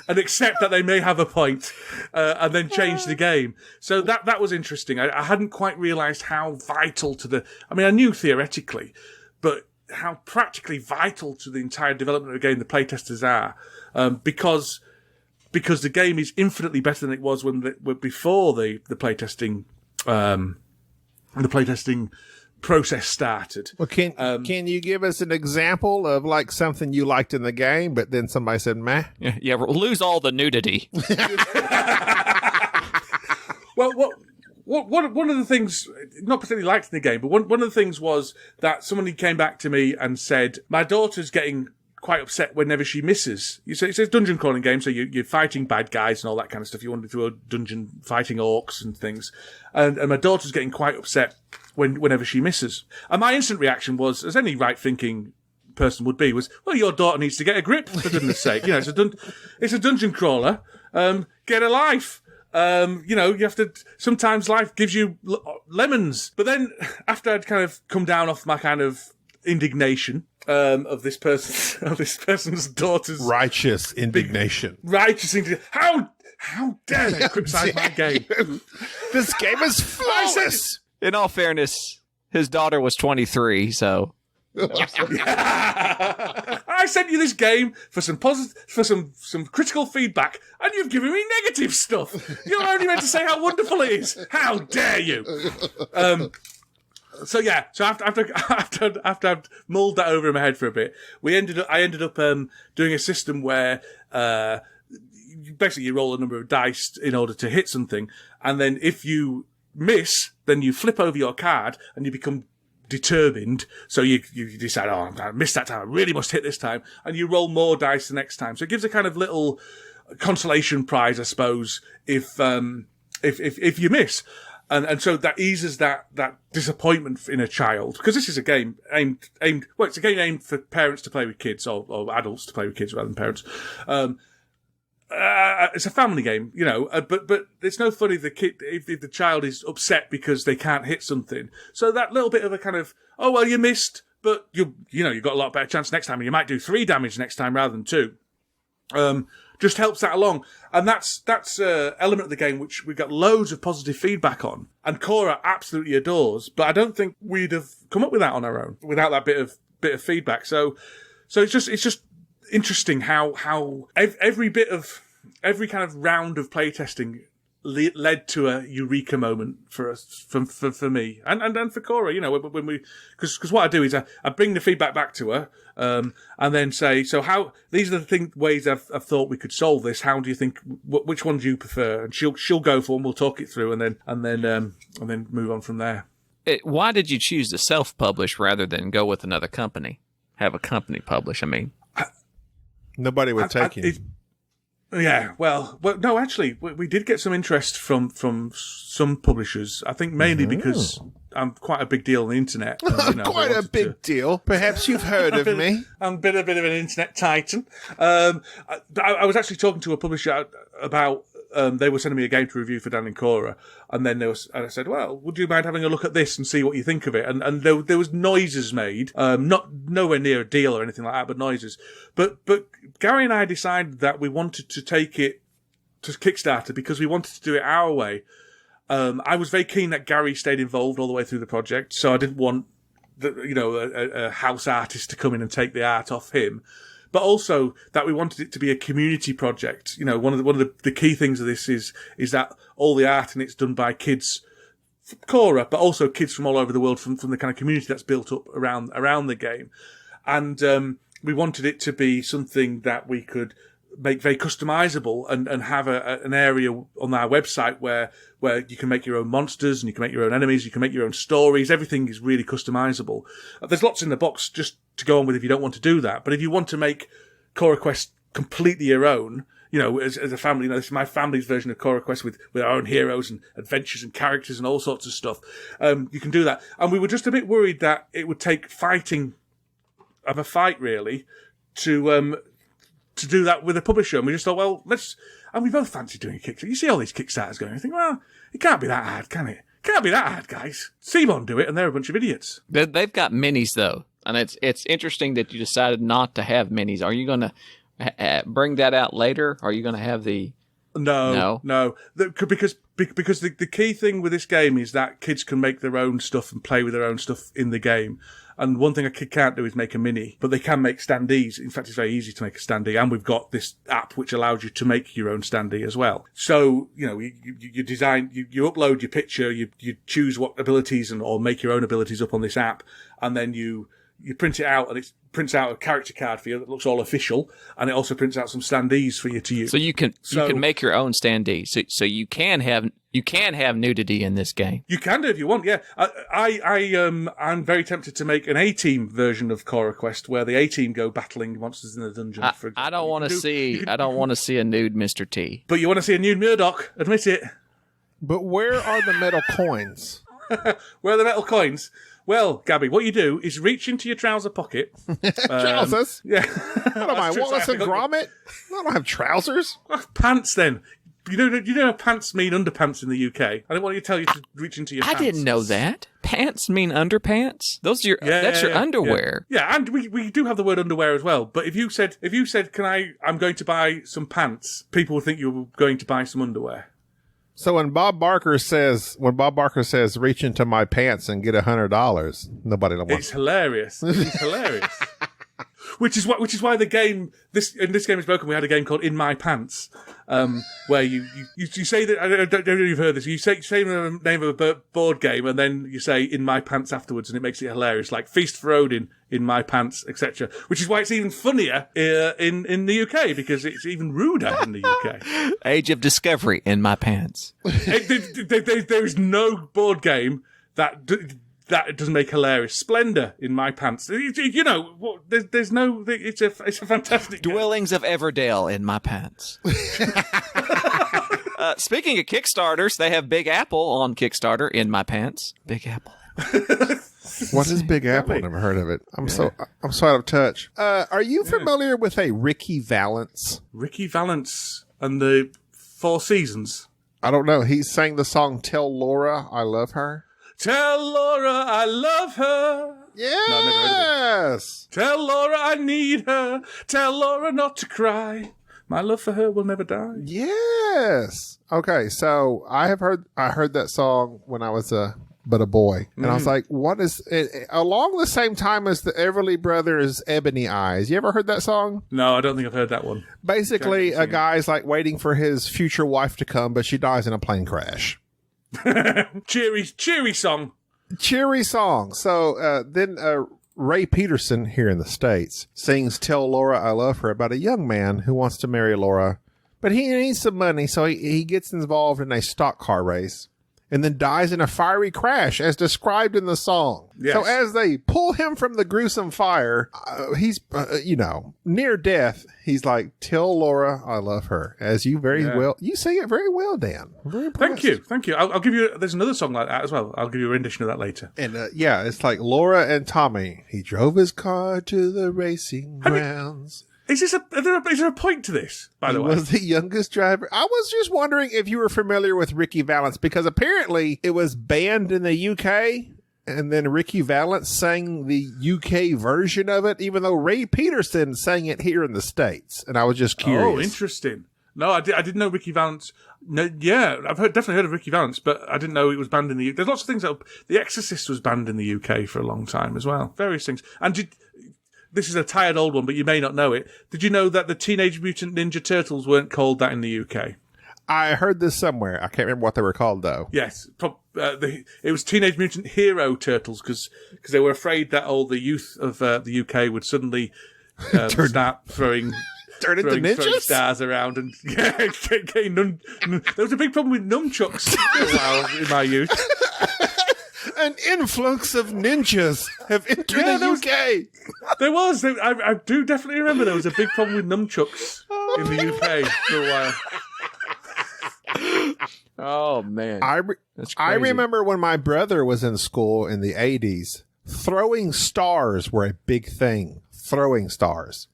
and accept that they may have a point, and then change the game. So that was interesting. I hadn't quite realised how vital to I knew theoretically, but how practically vital to the entire development of the game the playtesters are, because the game is infinitely better than it was before the playtesting process started. Well, can you give us an example of like something you liked in the game, but then somebody said, meh? Yeah, we'll lose all the nudity. Well, one of the things, not particularly liked in the game, but one of the things was that somebody came back to me and said, my daughter's getting quite upset whenever she misses. It's a dungeon crawling game, so you're fighting bad guys and all that kind of stuff. You want to do a dungeon fighting orcs and things. And my daughter's getting quite upset whenever she misses. And my instant reaction was, as any right-thinking person would be, was, well, your daughter needs to get a grip, for goodness sake. You know, it's a dungeon crawler. Get a life. You have to, sometimes life gives you lemons. But then, after I'd kind of come down off my kind of indignation, of this person's daughter's Righteous indignation. How dare they criticize my game? This game is flawless. In all fairness, his daughter was 23, so... I sent you this game for some some critical feedback, and you've given me negative stuff. You're only meant to say how wonderful it is. How dare you? So after I'd mulled that over in my head for a bit, I ended up doing a system where basically you roll a number of dice in order to hit something, and then if you miss, then you flip over your card and you become determined. So you decide, I missed that time, I really must hit this time, and you roll more dice the next time. So it gives a kind of little consolation prize, I suppose, if you miss. And so that eases that disappointment in a child, because this is a game it's a game aimed for parents to play with kids, or adults to play with kids rather than parents. It's a family game, but it's no fun if the child is upset because they can't hit something. So that little bit of a kind of, you missed, but you've got a lot better chance next time, and you might do 3 damage next time rather than 2. Just helps that along. And that's an element of the game which we got loads of positive feedback on. And Cora absolutely adores, but I don't think we'd have come up with that on our own without that bit of feedback. So it's just interesting how every kind of round of playtesting led to a eureka moment for us, for me, and for Cora. When we, because what I do is I bring the feedback back to her, and then say, so how, these are the ways I've thought we could solve this. How do you think? Which one do you prefer? And she'll go for, and we'll talk it through, and then move on from there. Why did you choose to self-publish rather than go with another company? Have a company publish? I mean, nobody would take it. Yeah, well, no, actually, we did get some interest from some publishers. I think mainly because I'm quite a big deal on the internet. And, quite a big deal. Perhaps you've heard of me. I'm a bit of an internet titan. I was actually talking to a publisher about. They were sending me a game to review for Dan and Cora, and then I said, well, would you mind having a look at this and see what you think of it? And there was noises made, nowhere near a deal or anything like that, but noises. But Gary and I decided that we wanted to take it to Kickstarter because we wanted to do it our way. I was very keen that Gary stayed involved all the way through the project, so I didn't want a house artist to come in and take the art off him. But also that we wanted it to be a community project. One of the key things of this is that all the art in it's done by kids from Cora, but also kids from all over the world from the kind of community that's built up around the game. And we wanted it to be something that we could make very customizable and have an area on our website where you can make your own monsters and you can make your own enemies, you can make your own stories. Everything is really customizable. There's lots in the box just to go on with if you don't want to do that. But if you want to make CoraQuest completely your own, as a family, this is my family's version of CoraQuest with our own heroes and adventures and characters and all sorts of stuff. You can do that. And we were just a bit worried that it would take a fight really to do that with a publisher. And we just thought, well, and we both fancy doing a Kickstarter. You see all these Kickstarters going, I think, well, it can't be that hard, can it? Can't be that hard, guys. Simon do it, and they're a bunch of idiots. They've got minis though, and it's interesting that you decided not to have minis. Are bring that out later? Are you going to have the... No. Because the key thing with this game is that kids can make their own stuff and play with their own stuff in the game. And one thing a kid can't do is make a mini, but they can make standees. In fact, it's very easy to make a standee, and we've got this app which allows you to make your own standee as well. So, you design, you upload your picture, you choose what abilities or make your own abilities up on this app, and then you print it out, and it prints out a character card for you that looks all official, and it also prints out some standees for you to use. So you can make your own standee. So you can have nudity in this game. You can do if you want. Yeah, I'm very tempted to make an A-team version of CoraQuest where the A-team go battling monsters in the dungeon. I don't want to see. I don't want to see a nude Mr. T. But you want to see a nude Murdoch? Admit it. But where are the metal coins? Where are the metal coins? Well, Gabby, what you do is reach into your trouser pocket. Trousers? Yeah. What am I, Wallace and Gromit? I don't have trousers. Pants, then. You know pants mean underpants in the UK. I didn't want you to tell you to reach into your pants. I didn't know that. Pants mean underpants? Those are that's your underwear. Yeah, and we do have the word underwear as well. But if you said, I'm going to buy some pants, people would think you were going to buy some underwear. So when Bob Barker says, reach into my pants and get $100, nobody will want. It's hilarious. It's hilarious. Which is why the game this game is broken. We had a game called In My Pants, where you say that I don't know if you've heard this. You say the name of a board game and then you say In My Pants afterwards, and it makes it hilarious. Like Feast for Odin, In My Pants, etc. Which is why it's even funnier in the UK, because it's even ruder in the UK. Age of Discovery, In My Pants. There is no board game that doesn't make hilarious. Splendor, In My Pants. There's no. It's a fantastic Dwellings of Everdale, In My Pants. Speaking of Kickstarters, they have Big Apple on Kickstarter, In My Pants. Big Apple. What is Big Apple? Never heard of it. I'm so out of touch. Are you familiar with a Ricky Valance? Ricky Valance and the Four Seasons. I don't know. He sang the song "Tell Laura I Love Her." Tell Laura I love her. Yes. No, I've never heard of it. Tell Laura I need her. Tell Laura not to cry. My love for her will never die. Yes. Okay, so I heard that song when I was a boy, and I was like, "What is it?" Along the same time as the Everly Brothers' "Ebony Eyes." You ever heard that song? No, I don't think I've heard that one. Basically, a guy's like waiting for his future wife to come, but she dies in a plane crash. cheery song. Cheery song. So then Ray Peterson here in the States sings "Tell Laura I Love Her" about a young man who wants to marry Laura, but he needs some money, so he gets involved in a stock car race and then dies in a fiery crash as described in the song. Yes. So as they pull him from the gruesome fire, he's, near death. He's like, "Tell Laura I love her," as you you sing it very well, Dan. I'm very impressed. Thank you. I'll give you, there's another song like that as well. I'll give you a rendition of that later. And it's like Laura and Tommy. He drove his car to the racing grounds. Is there a point to this, by the way? He was the youngest driver. I was just wondering if you were familiar with Ricky Valance, because apparently it was banned in the UK, and then Ricky Valance sang the UK version of it, even though Ray Peterson sang it here in the States. And I was just curious. Oh, interesting. No, I didn't know Ricky Valance. No, yeah, I've definitely heard of Ricky Valance, but I didn't know it was banned in the UK. There's lots of things The Exorcist was banned in the UK for a long time as well. Various things. And this is a tired old one, but you may not know it. Did you know that the Teenage Mutant Ninja Turtles weren't called that in the UK? I heard this somewhere. I can't remember what they were called, though. Yes. It was Teenage Mutant Hero Turtles because they were afraid that all the youth of the UK would suddenly start throwing stars around and getting there was a big problem with nunchucks for a while in my youth. An influx of ninjas have entered the UK. There was. I do definitely remember there was a big problem with nunchucks in the UK for a while. Oh, man. I remember when my brother was in school in the 80s, throwing stars were a big thing. Throwing stars.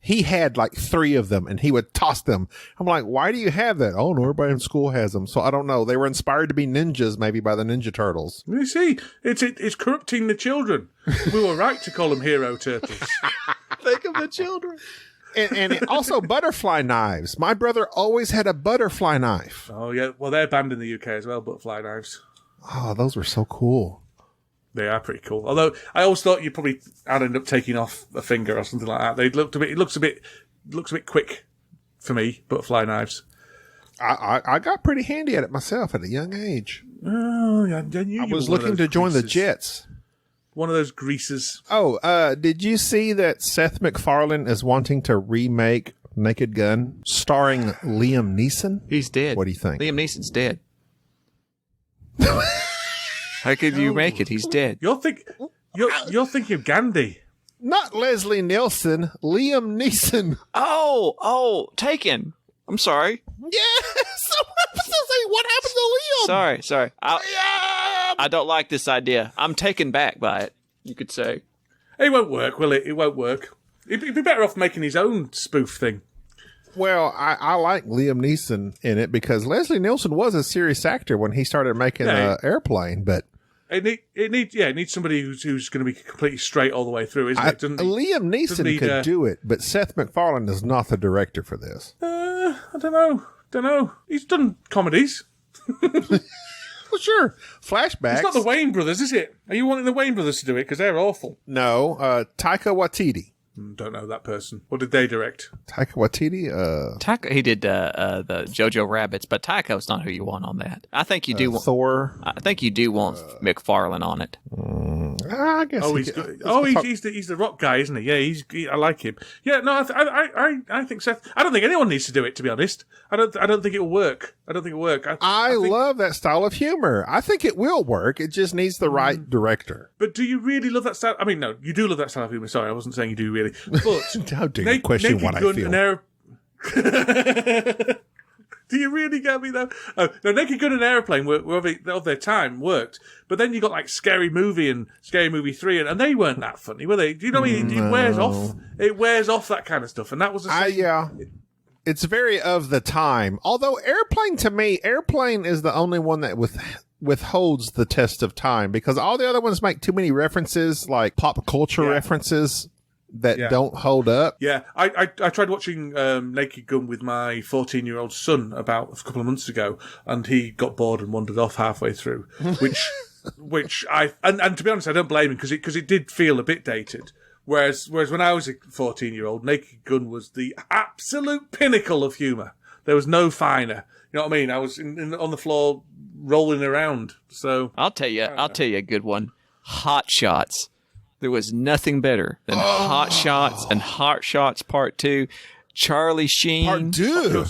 He had like 3 of them, and he would toss them. I'm like, why do you have that? Oh, no, everybody in school has them. So I don't know. They were inspired to be ninjas, maybe, by the Ninja Turtles. You see, it's corrupting the children. We were right to call them hero turtles. Think of the children. and also butterfly knives. My brother always had a butterfly knife. Oh, yeah. Well, they're banned in the UK as well, butterfly knives. Oh, those were so cool. They are pretty cool. Although I always thought you probably I'd end up taking off a finger or something like that. It looks a bit quick for me, butterfly knives. I got pretty handy at it myself at a young age. Oh, yeah. I was looking to join the Jets. One of those greasers. Oh, did you see that Seth MacFarlane is wanting to remake Naked Gun starring Liam Neeson? He's dead. What do you think? Liam Neeson's dead. How could you make it? He's dead. You're thinking of Gandhi. Not Leslie Nielsen, Liam Neeson. Oh, Taken. I'm sorry. Yes! What happened to Liam? Sorry. I don't like this idea. I'm taken back by it, you could say. It won't work, will it? It won't work. He'd be better off making his own spoof thing. Well, I like Liam Neeson in it because Leslie Nielsen was a serious actor when he started making Airplane, but it needs somebody who's going to be completely straight all the way through, isn't it? Liam Neeson could do it, but Seth MacFarlane is not the director for this. I don't know. He's done comedies. Well, sure. Flashbacks. It's not the Wayne brothers, is it? Are you wanting the Wayne brothers to do it? Because they're awful. No, Taika Waititi. Don't know that person. What did they direct? Taika Waititi? Taika, he did the Jojo Rabbits, but Taika's not who you want on that. I think you do want Thor. I think you do want McFarlane on it. I guess. Oh, he's the rock guy, isn't he? Yeah, I like him. Yeah, no, I think Seth. I don't think anyone needs to do it. To be honest, I don't think it'll work. I I love that style of humor. I think it will work. It just needs the right director. But do you really love that style? I mean, no, you do love that style of humor. Sorry, I wasn't saying you do really. But how dare you question what I feel? Do you really get me though? Oh, no, Naked Gun and Airplane were of their time worked, but then you got like Scary Movie and Scary Movie 3, and they weren't that funny, were they? Do you know what I mean? It wears off. It wears off that kind of stuff, and that was It's very of the time. Although Airplane, to me, Airplane is the only one that withholds the test of time because all the other ones make too many references, like pop culture references that don't hold up. Yeah, I tried watching Naked Gun with my 14-year-old son about a couple of months ago, and he got bored and wandered off halfway through, which and to be honest, I don't blame him because it did feel a bit dated. Whereas when I was a 14-year-old, Naked Gun was the absolute pinnacle of humour. There was no finer. You know what I mean? I was on the floor rolling around. So I'll tell you a good one. Hot Shots. There was nothing better than Hot Shots and Hot Shots Part 2. Charlie Sheen.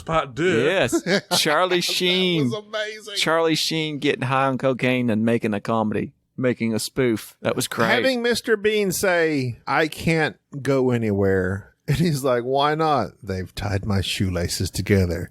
Part 2. Yes. Charlie Sheen. That was amazing. Charlie Sheen getting high on cocaine and making a comedy. Making a spoof. That was great. Having Mr. Bean say, I can't go anywhere. And he's like, why not? They've tied my shoelaces together.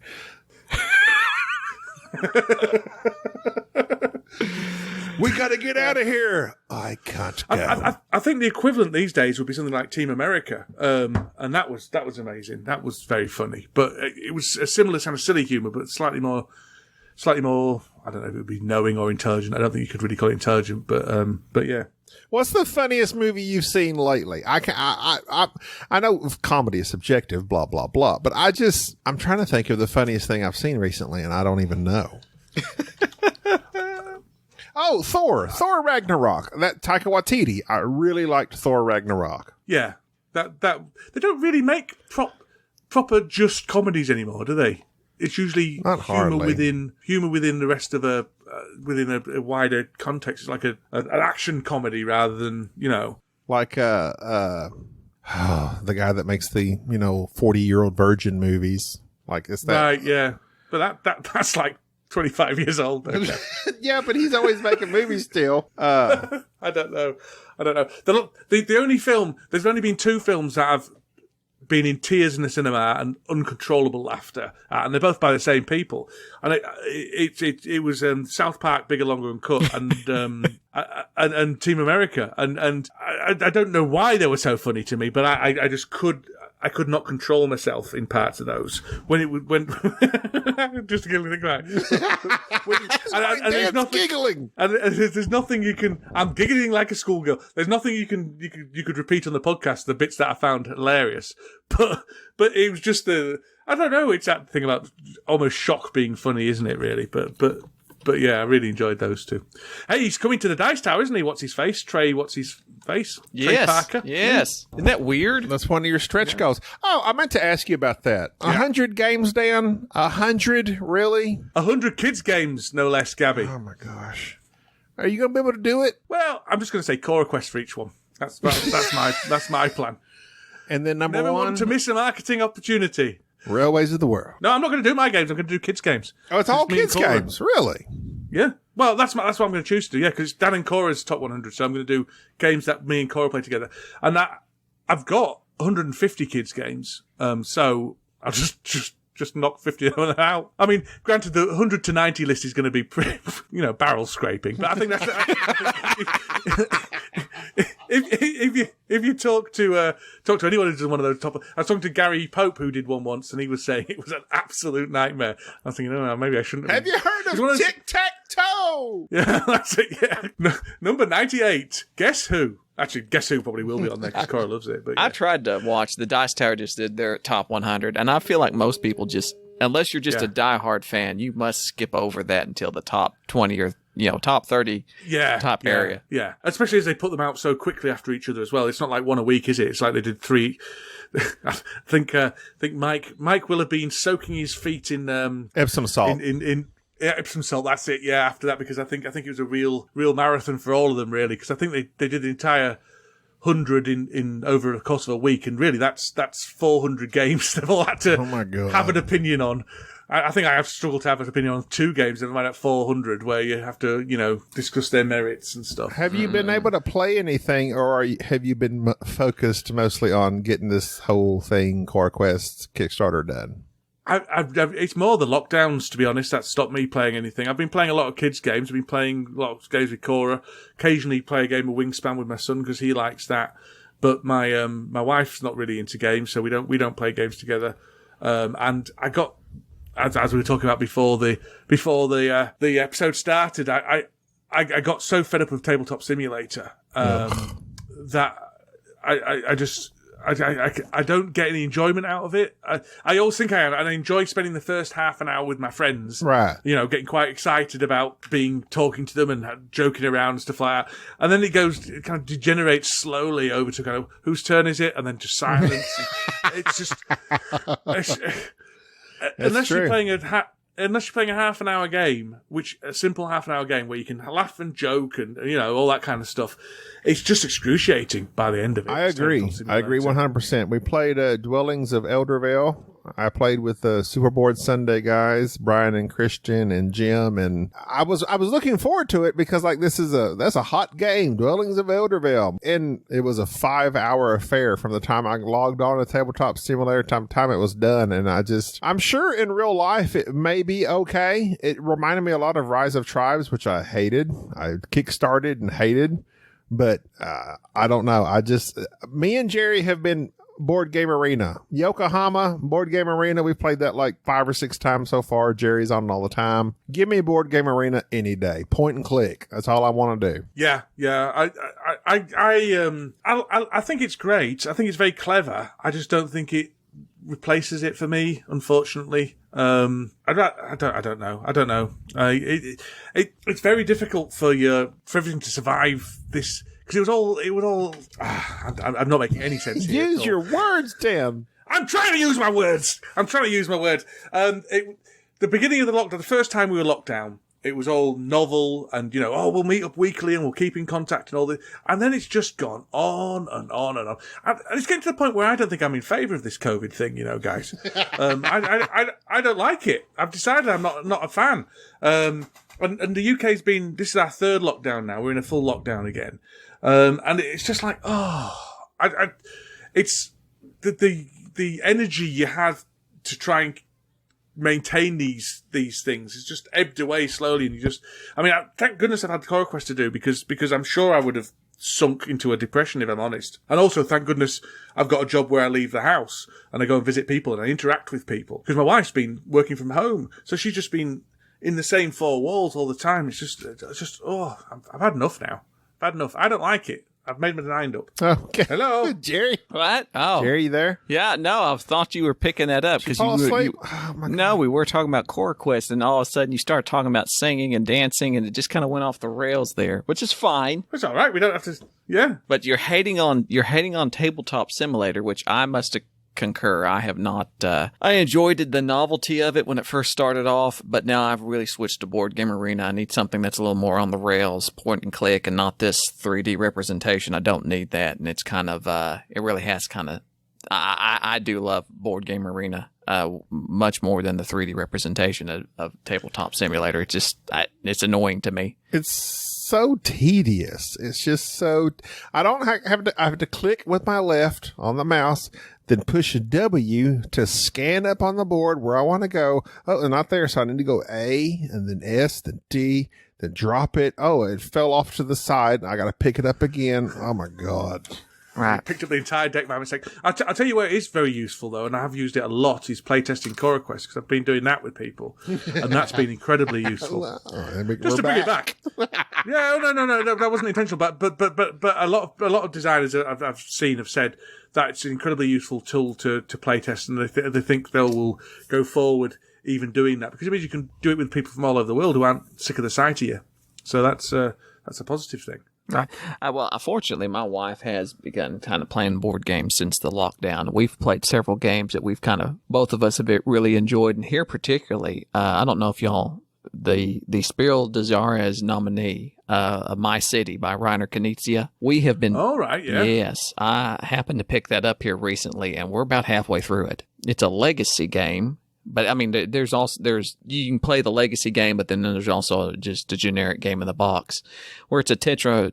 We got to get out of here. I can't go. I think the equivalent these days would be something like Team America. And that was amazing. That was very funny. But it was a similar kind of silly humour, but slightly more, I don't know if it would be knowing or intelligent. I don't think you could really call it intelligent, but yeah. What's the funniest movie you've seen lately? I know comedy is subjective, blah, blah, blah, but I'm trying to think of the funniest thing I've seen recently, and I don't even know. Oh, Thor Ragnarok. That Taika Waititi. I really liked Thor Ragnarok. Yeah. That they don't really make proper just comedies anymore, do they? It's usually humor within the rest of within a wider context. It's like an action comedy rather than, like the guy that makes the 40-year-old virgin movies. Like it's that. Right, yeah. But that's like 25 years old. Yeah, but he's always making movies still. I don't know. The only film, there's only been 2 films that have been in tears in the cinema and uncontrollable laughter, and they're both by the same people. And it was South Park, Bigger, Longer, and Cut, and Team America. And I don't know why they were so funny to me, but I I could not control myself in parts of those when it would just to get anything right. And there's nothing giggling. And there's nothing you can. I'm giggling like a schoolgirl. There's nothing you could repeat on the podcast. The bits that I found hilarious, but it was just I don't know. It's that thing about almost shock being funny, isn't it? Really, but yeah, I really enjoyed those two. Hey, he's coming to the Dice Tower, isn't he? What's his face? Trey. What's his face? Yes. Trey Parker. Yes. Isn't that weird? That's one of your stretch goals. Oh, I meant to ask you about that. 100 games, Dan? 100, really? 100 kids games, no less, Gabby. Oh my gosh. Are you going to be able to do it? Well, I'm just going to say CoraQuest for each one. That's my plan. And then number Never one, want to miss a marketing opportunity. Railways of the World. No, I'm not going to do my games. I'm going to do kids games. Oh, it's all me and kids Cora. games, really? Yeah. Well, that's what I'm going to choose to do. Yeah, because Dan and Cora's top 100, so I'm going to do games that me and Cora play together. And I've got 150 kids games. So I'll just knock 50 of them out. I mean, granted, the 100 to 90 list is going to be pretty, barrel scraping. But I think that's. If you talk to anyone who does one of those top, I was talking to Gary Pope who did one once, and he was saying it was an absolute nightmare. I was thinking, no, maybe I shouldn't. Have you heard of tic-tac-toe? Yeah, that's it. Yeah, number 98. Guess who? Actually, Guess Who probably will be on there because Cora loves it. But yeah. I tried to watch. The Dice Tower just did their top 100, and I feel like most people just, unless you're just a diehard fan, you must skip over that until the top 20 or top 30 area. Yeah, especially as they put them out so quickly after each other as well. It's not like one a week, is it? It's like they did 3. I think Mike will have been soaking his feet in Epsom salt. In Epsom salt. That's it. Yeah, after that, because I think it was a real marathon for all of them, really. Because I think they did the entire 100 in over the course of a week, and really that's 400 games they've all had to have an opinion on. I think I have struggled to have an opinion on 2 games, never mind at 400, where you have to, discuss their merits and stuff. Have you been able to play anything, or have you been focused mostly on getting this whole thing, CoraQuest Kickstarter, done? It's more the lockdowns, to be honest, that stopped me playing anything. I've been playing a lot of kids' games. I've been playing a lot of games with Cora. Occasionally play a game of Wingspan with my son because he likes that. But my wife's not really into games, so we don't play games together. And I got, as we were talking about before the episode started, I got so fed up with Tabletop Simulator that I don't get any enjoyment out of it. I always think I am, and I enjoy spending the first half an hour with my friends. Right. Getting quite excited about talking to them and joking around and stuff like that. And then it kind of degenerates slowly over to kind of, whose turn is it? And then just silence. It's just, unless you're playing a half an hour game, a simple half an hour game where you can laugh and joke and all that kind of stuff, it's just excruciating by the end of it. I agree 100%. We played Dwellings of Eldervale. I played with the Superboard Sunday guys, Brian and Christian and Jim, and I was looking forward to it because that's a hot game, Dwellings of Eldervale, and it was a 5-hour affair from the time I logged on to Tabletop Simulator time it was done, and I'm sure in real life it may be okay. It reminded me a lot of Rise of Tribes, which I hated. I kickstarted and hated, but I don't know. Me and Jerry have been Board Game Arena. Yokohama, Board Game Arena. We've played that like 5 or 6 times so far. Jerry's on it all the time. Give me Board Game Arena any day. Point and click. That's all I want to do. Yeah. I think it's great. I think it's very clever. I just don't think it replaces it for me, unfortunately. I don't know. It's very difficult for everything to survive this. Because it was all. I'm not making any sense here. Use your words, Tim. I'm trying to use my words. The beginning of the lockdown, the first time we were locked down, it was all novel and, we'll meet up weekly and we'll keep in contact and all this. And then it's just gone on and on and on. And it's getting to the point where I don't think I'm in favour of this COVID thing, guys. I don't like it. I've decided I'm not a fan. And the UK's this is our 3rd lockdown now. We're in a full lockdown again. And it's just like, it's the energy you have to try and maintain these things is just ebbed away slowly, and thank goodness I've had CoraQuest to do because I'm sure I would have sunk into a depression, if I'm honest. And also, thank goodness, I've got a job where I leave the house and I go and visit people and I interact with people. Because my wife's been working from home, so she's just been in the same four walls all the time. It's just, I've had enough now. I've had enough. I don't like it. I've made my mind up. Okay. Hello? Jerry? What? Oh. Jerry, you there? Yeah, no, I thought you were picking that up. Did you fall asleep? Oh, my God. No, we were talking about CoraQuest, and all of a sudden you start talking about singing and dancing, and it just kind of went off the rails there, which is fine. It's all right. We don't have to... Yeah. But you're hating on Tabletop Simulator, which I must concur. I have not. I enjoyed the novelty of it when it first started off, but now I've really switched to Board Game Arena. I need something that's a little more on the rails, point and click, and not this 3D representation. I don't need that, and it's kind of. It really has kind of. I do love Board Game Arena much more than the 3D representation of Tabletop Simulator. It's just it's annoying to me. It's so tedious. It's just so. I don't have to click with my left on the mouse, then push a W to scan up on the board where I want to go. Oh, they're not there, so I need to go A and then S, then D, then drop it. Oh, it fell off to the side. I got to pick it up again. Oh my God. Right. I picked up the entire deck by mistake. I'll tell you where it is very useful, though, and I have used it a lot, is playtesting CoraQuest, because I've been doing that with people, and that's been incredibly useful. Just to bring it back. Yeah, no, that wasn't intentional, but a lot of designers I've seen have said that it's an incredibly useful tool to playtest, and they think they will go forward even doing that, because it means you can do it with people from all over the world who aren't sick of the sight of you. So that's a positive thing. Right. Well, unfortunately, my wife has begun kind of playing board games since the lockdown. We've played several games that we've both of us have really enjoyed. And here particularly, I don't know if y'all, the Spiral Desires nominee, My City by Reiner Knizia. We have been... All right, yeah. Yes. I happened to pick that up here recently, and we're about halfway through it. It's a legacy game. But I mean, you can play the legacy game, but then there's also just a generic game in the box, where it's a tetra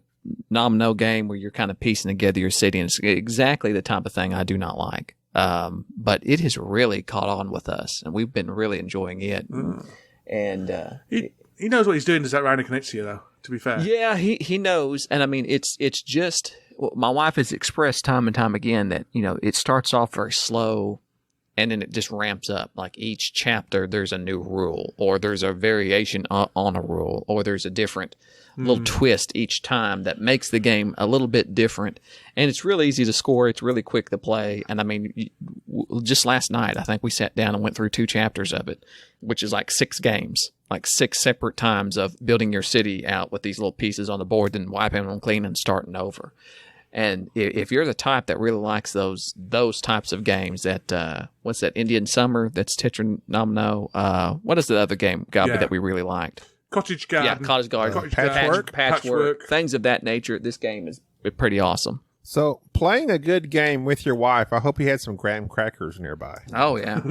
nomino game where you're kind of piecing together your city, and it's exactly the type of thing I do not like. But it has really caught on with us, and we've been really enjoying it. Mm. And he knows what he's doing. Is that Reiner Knizia, though? To be fair, yeah, he knows, and I mean, it's just my wife has expressed time and time again that it starts off very slow. And then it just ramps up. Like each chapter, there's a new rule, or there's a variation on a rule, or there's a different little twist each time that makes the game a little bit different. And it's really easy to score. It's really quick to play. And I mean, just last night, I think we sat down and went through 2 chapters of it, which is like 6 games, like 6 separate times of building your city out with these little pieces on the board, then wiping them clean and starting over. And if you're the type that really likes those types of games, that what's that Indian Summer? That's Tetra Nomino. What is the other game, Gabby, that we really liked? Cottage Garden. Yeah, Cottage Garden. Patchwork. Things of that nature. This game is pretty awesome. So, playing a good game with your wife, I hope you had some graham crackers nearby. Oh, yeah.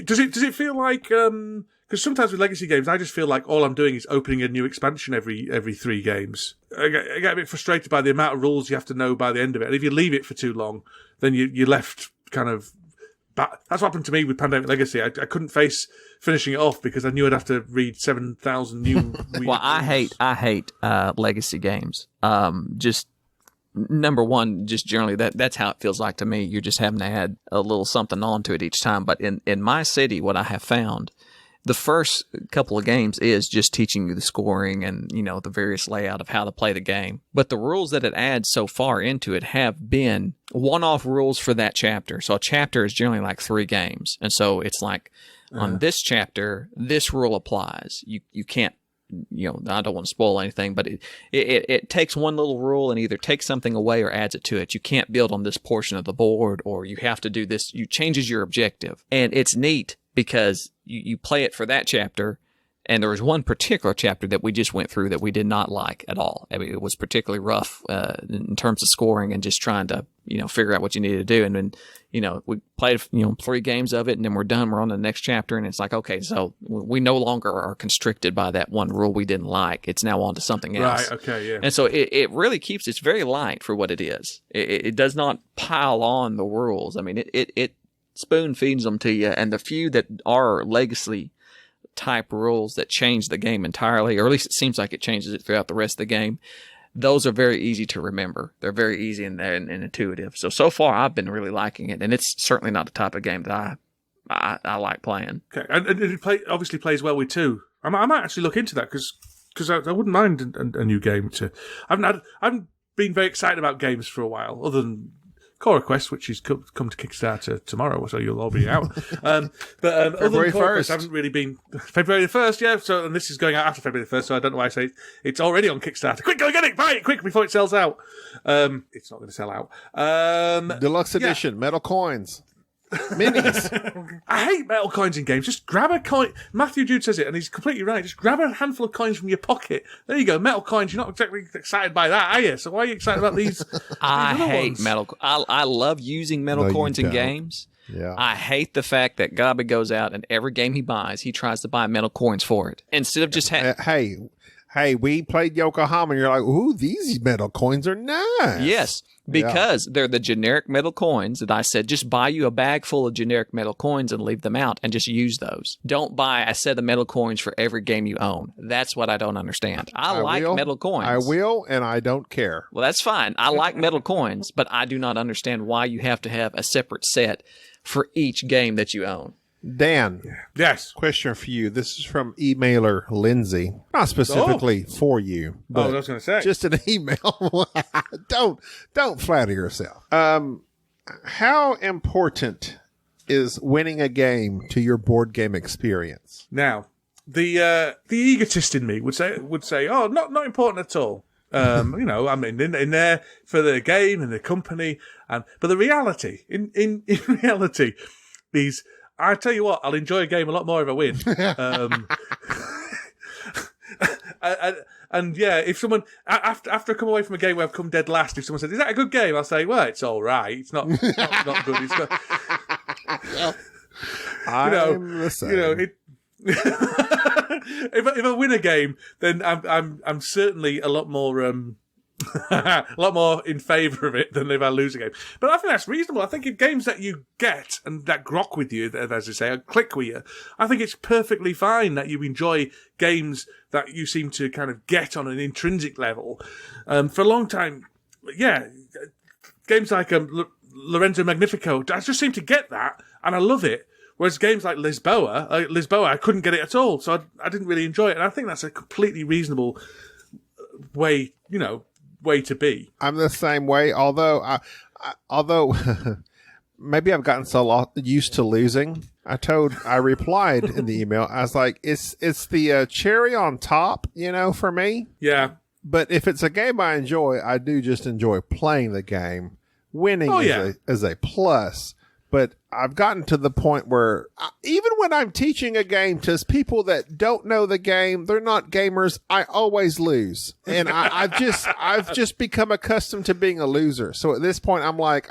Does it feel like... Because sometimes with legacy games, I just feel like all I'm doing is opening a new expansion every 3 games. I get a bit frustrated by the amount of rules you have to know by the end of it. And if you leave it for too long, then you're left kind of... That's what happened to me with Pandemic Legacy. I couldn't face finishing it off because I knew I'd have to read 7,000 new... Well, I hate legacy games. Just... Number one, just generally, that's how it feels like to me. You're just having to add a little something onto it each time. But in My City, what I have found... The first couple of games is just teaching you the scoring and, the various layout of how to play the game. But the rules that it adds so far into it have been one-off rules for that chapter. So a chapter is generally like 3 games. And so it's like, on this chapter, this rule applies. You can't, I don't want to spoil anything, but it takes one little rule and either takes something away or adds it to it. You can't build on this portion of the board, or you have to do this. You changes your objective. And it's neat because you play it for that chapter, and there was one particular chapter that we just went through that we did not like at all. I mean, it was particularly rough in terms of scoring and just trying to, figure out what you needed to do. And then, we played, 3 games of it, and then we're done. We're on the next chapter, and it's like, okay, so we no longer are constricted by that one rule we didn't like. It's now on to something else. Right, okay, yeah. And so it really keeps, it's very light for what it is. It does not pile on the rules. I mean, it spoon feeds them to you, and the few that are legacy type rules that change the game entirely, or at least it seems like it changes it throughout the rest of the game, those are very easy to remember. They're very easy and intuitive. So far, I've been really liking it, and it's certainly not the type of game that I like playing. Okay, and it obviously plays well with two. I might actually look into that because I wouldn't mind a new game to. I haven't been very excited about games for a while, other than CoraQuest, which is come to Kickstarter tomorrow, so you'll all be out. But other than CoraQuest, I haven't really been February the 1st, yeah. So, and this is going out after February the 1st, so I don't know why I say it's already on Kickstarter. Quick, go get it, buy it quick before it sells out. It's not going to sell out. Deluxe edition, metal coins. Minis. I hate metal coins in games. Just grab a coin. Matthew Jude says it, and he's completely right. Just grab a handful of coins from your pocket. There you go. Metal coins. You're not exactly excited by that, are you? So why are you excited about these? I hate ones? metal. I love using metal coins in games. Yeah. I hate the fact that Gabby goes out and every game he buys, he tries to buy metal coins for it instead of just Hey, we played Yokohama, and you're like, ooh, these metal coins are nice. Yes, because they're the generic metal coins that I said, just buy you a bag full of generic metal coins and leave them out and just use those. Don't buy a set of metal coins for every game you own. That's what I don't understand. I like metal coins. I will, and I don't care. Well, that's fine. I like metal coins, but I do not understand why you have to have a separate set for each game that you own. Dan. Yes. Question for you. This is from emailer Lindsay. Not specifically for you. But I was going to say. Just an email. Don't flatter yourself. How important is winning a game to your board game experience? Now, the egotist in me would say, oh, not important at all. I'm in there for the game and the company, but the reality, in reality, is. I tell you what, I'll enjoy a game a lot more if I win. And yeah, if someone after I come away from a game where I've come dead last, if someone says, "Is that a good game?" I'll say, "Well, it's all right. It's not good. It's not." I'm the same. If I win a game, then I'm certainly a lot more a lot more in favour of it than if I lose a game. But I think that's reasonable. I think in games that you get and that grok with you, as they say, click with you, I think it's perfectly fine that you enjoy games that you seem to kind of get on an intrinsic level. For a long time, yeah, games like Lorenzo Magnifico, I just seem to get that, and I love it. Whereas games like Lisboa, I couldn't get it at all, so I didn't really enjoy it. And I think that's a completely reasonable way to be. I'm the same way, although maybe I've gotten so used to losing. I replied in the email. I was like, it's the cherry on top, for me. Yeah. But if it's a game I enjoy, I do just enjoy playing the game. Winning is a plus. But I've gotten to the point where even when I'm teaching a game to people that don't know the game, they're not gamers, I always lose. And I've just become accustomed to being a loser. So at this point, I'm like,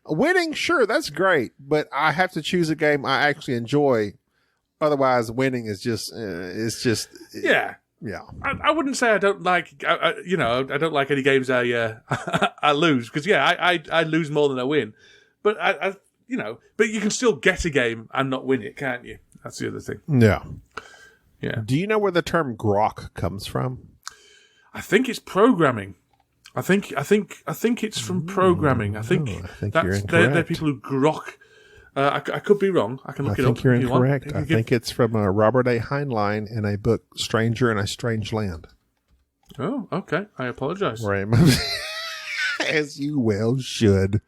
winning, sure, that's great. But I have to choose a game I actually enjoy. Otherwise, winning is just, yeah. Yeah. I wouldn't say I don't like, I don't like any games I lose. Because, I lose more than I win. But but you can still get a game and not win it, can't you? That's the other thing. Yeah. Yeah. Do you know where the term grok comes from? I think it's programming. I think it's from programming. I think you're incorrect. They're people who grok. I could be wrong. I can look it up. I think you're incorrect. I think it's from Robert A. Heinlein in a book, Stranger in a Strange Land. Oh, okay. I apologize. Right. As you well should.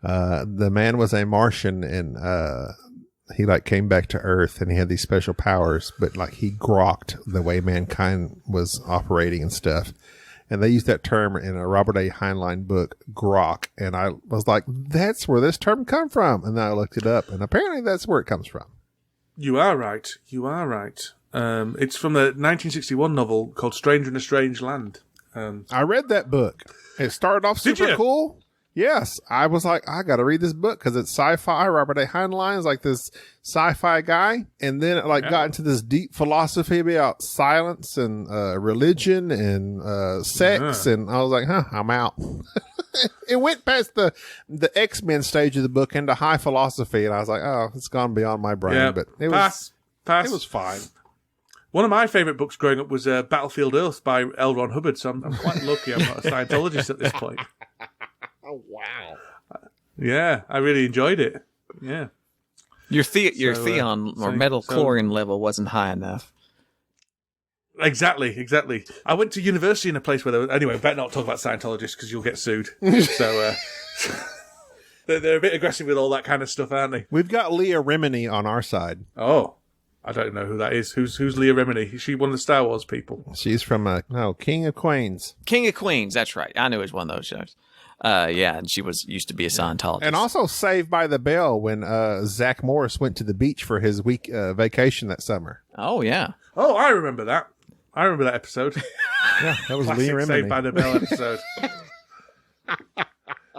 The man was a Martian, and he came back to Earth, and he had these special powers, but he grokked the way mankind was operating and stuff. And they used that term in a Robert A. Heinlein book, grok. And I was like, that's where this term come from. And then I looked it up, and apparently that's where it comes from. You are right. It's from the 1961 novel called Stranger in a Strange Land. I read that book. It started off super cool. Yes, I was like, I got to read this book because it's sci-fi. Robert A. Heinlein is this sci-fi guy. And then it got into this deep philosophy about silence and religion and sex. And I was like, I'm out. It went past the X-Men stage of the book into high philosophy. And I was like, oh, it's gone beyond my brain. Yeah, but it pass. It was fine. One of my favourite books growing up was Battlefield Earth by L. Ron Hubbard, so I'm quite lucky I'm not a Scientologist at this point. Oh, wow. Yeah, I really enjoyed it. Yeah. Your theon or metal chlorine level wasn't high enough. Exactly. I went to university in a place where there was... Anyway, better not talk about Scientologists because you'll get sued. So... They're a bit aggressive with all that kind of stuff, aren't they? We've got Leah Remini on our side. Oh, I don't know who that is. Who's Leah Remini? Is she one of the Star Wars people? She's from King of Queens. King of Queens, that's right. I knew it was one of those shows. Yeah, and she used to be a Scientologist. And also Saved by the Bell when Zach Morris went to the beach for his week vacation that summer. Oh, yeah. Oh, I remember that. I remember that episode. Yeah, that was Classic Leah Remini. Saved by the Bell episode.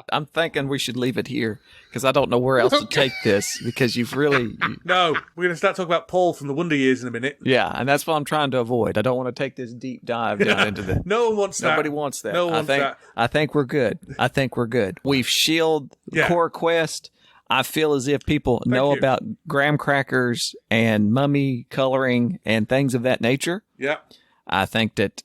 I'm thinking we should leave it here because I don't know where else to take this because you've really... No, we're going to start talking about Paul from the Wonder Years in a minute. Yeah, and that's what I'm trying to avoid. I don't want to take this deep dive down into the... No one wants that. Nobody wants that. No one wants that. I think we're good. We've shielded CoraQuest. I feel as if people know about graham crackers and mummy coloring and things of that nature. Yeah. I think that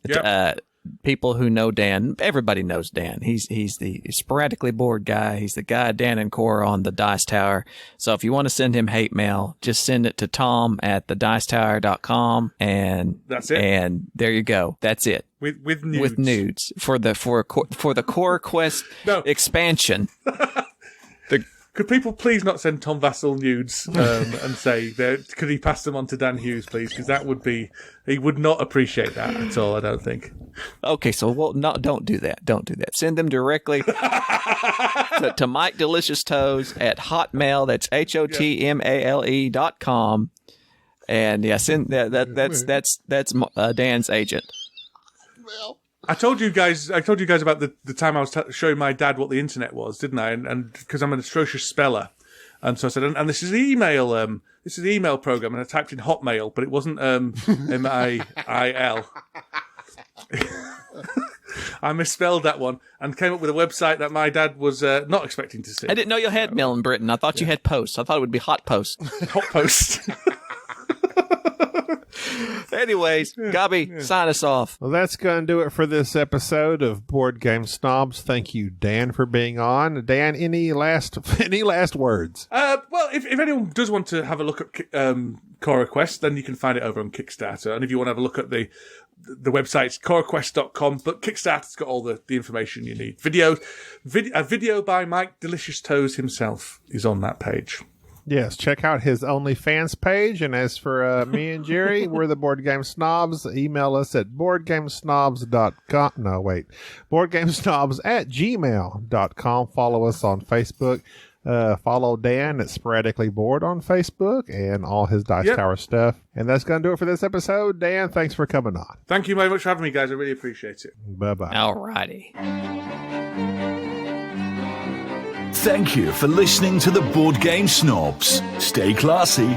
people who know Dan, everybody knows Dan. He's the sporadically bored guy. He's the guy Dan and Cora on the Dice Tower. So if you want to send him hate mail, just send it to tom@thedicetower.com and that's it. And there you go. That's it. With nudes. With nudes for the CoraQuest expansion. Could people please not send Tom Vassell nudes and say, could he pass them on to Dan Hughes, please? Because he would not appreciate that at all, I don't think. Okay, so don't do that. Don't do that. Send them directly to Mike Delicious Toes at Hotmail. That's HOTMALE.com. And yeah, send that's Dan's agent. Well, I told you guys about the time I was showing my dad what the internet was, didn't I? And because I'm an atrocious speller, and so I said, and this is the email, program, and I typed in Hotmail, but it wasn't MAIL. I misspelled that one and came up with a website that my dad was not expecting to see. I didn't know you had mail in Britain. I thought you had post. I thought it would be Hot Post. Hot Post. Anyways, Gabi, sign us off. Well, that's going to do it for this episode of Board Game Snobs. Thank you, Dan, for being on. Dan, any last words? Well, if anyone does want to have a look at CoraQuest, then you can find it over on Kickstarter. And if you want to have a look at the website, it's coraquest.com. But Kickstarter's got all the information you need. A video by Mike Delicious Toes himself is on that page. Yes, check out his OnlyFans page. And as for me and Jerry, we're the Board Game Snobs. Email us at boardgamesnobs.com. No, wait. boardgamesnobs@gmail.com. Follow us on Facebook. Follow Dan at Sporadically Bored on Facebook and all his Dice Tower stuff. And that's going to do it for this episode. Dan, thanks for coming on. Thank you very much for having me, guys. I really appreciate it. Bye-bye. All righty. Thank you for listening to the Board Game Snobs. Stay classy.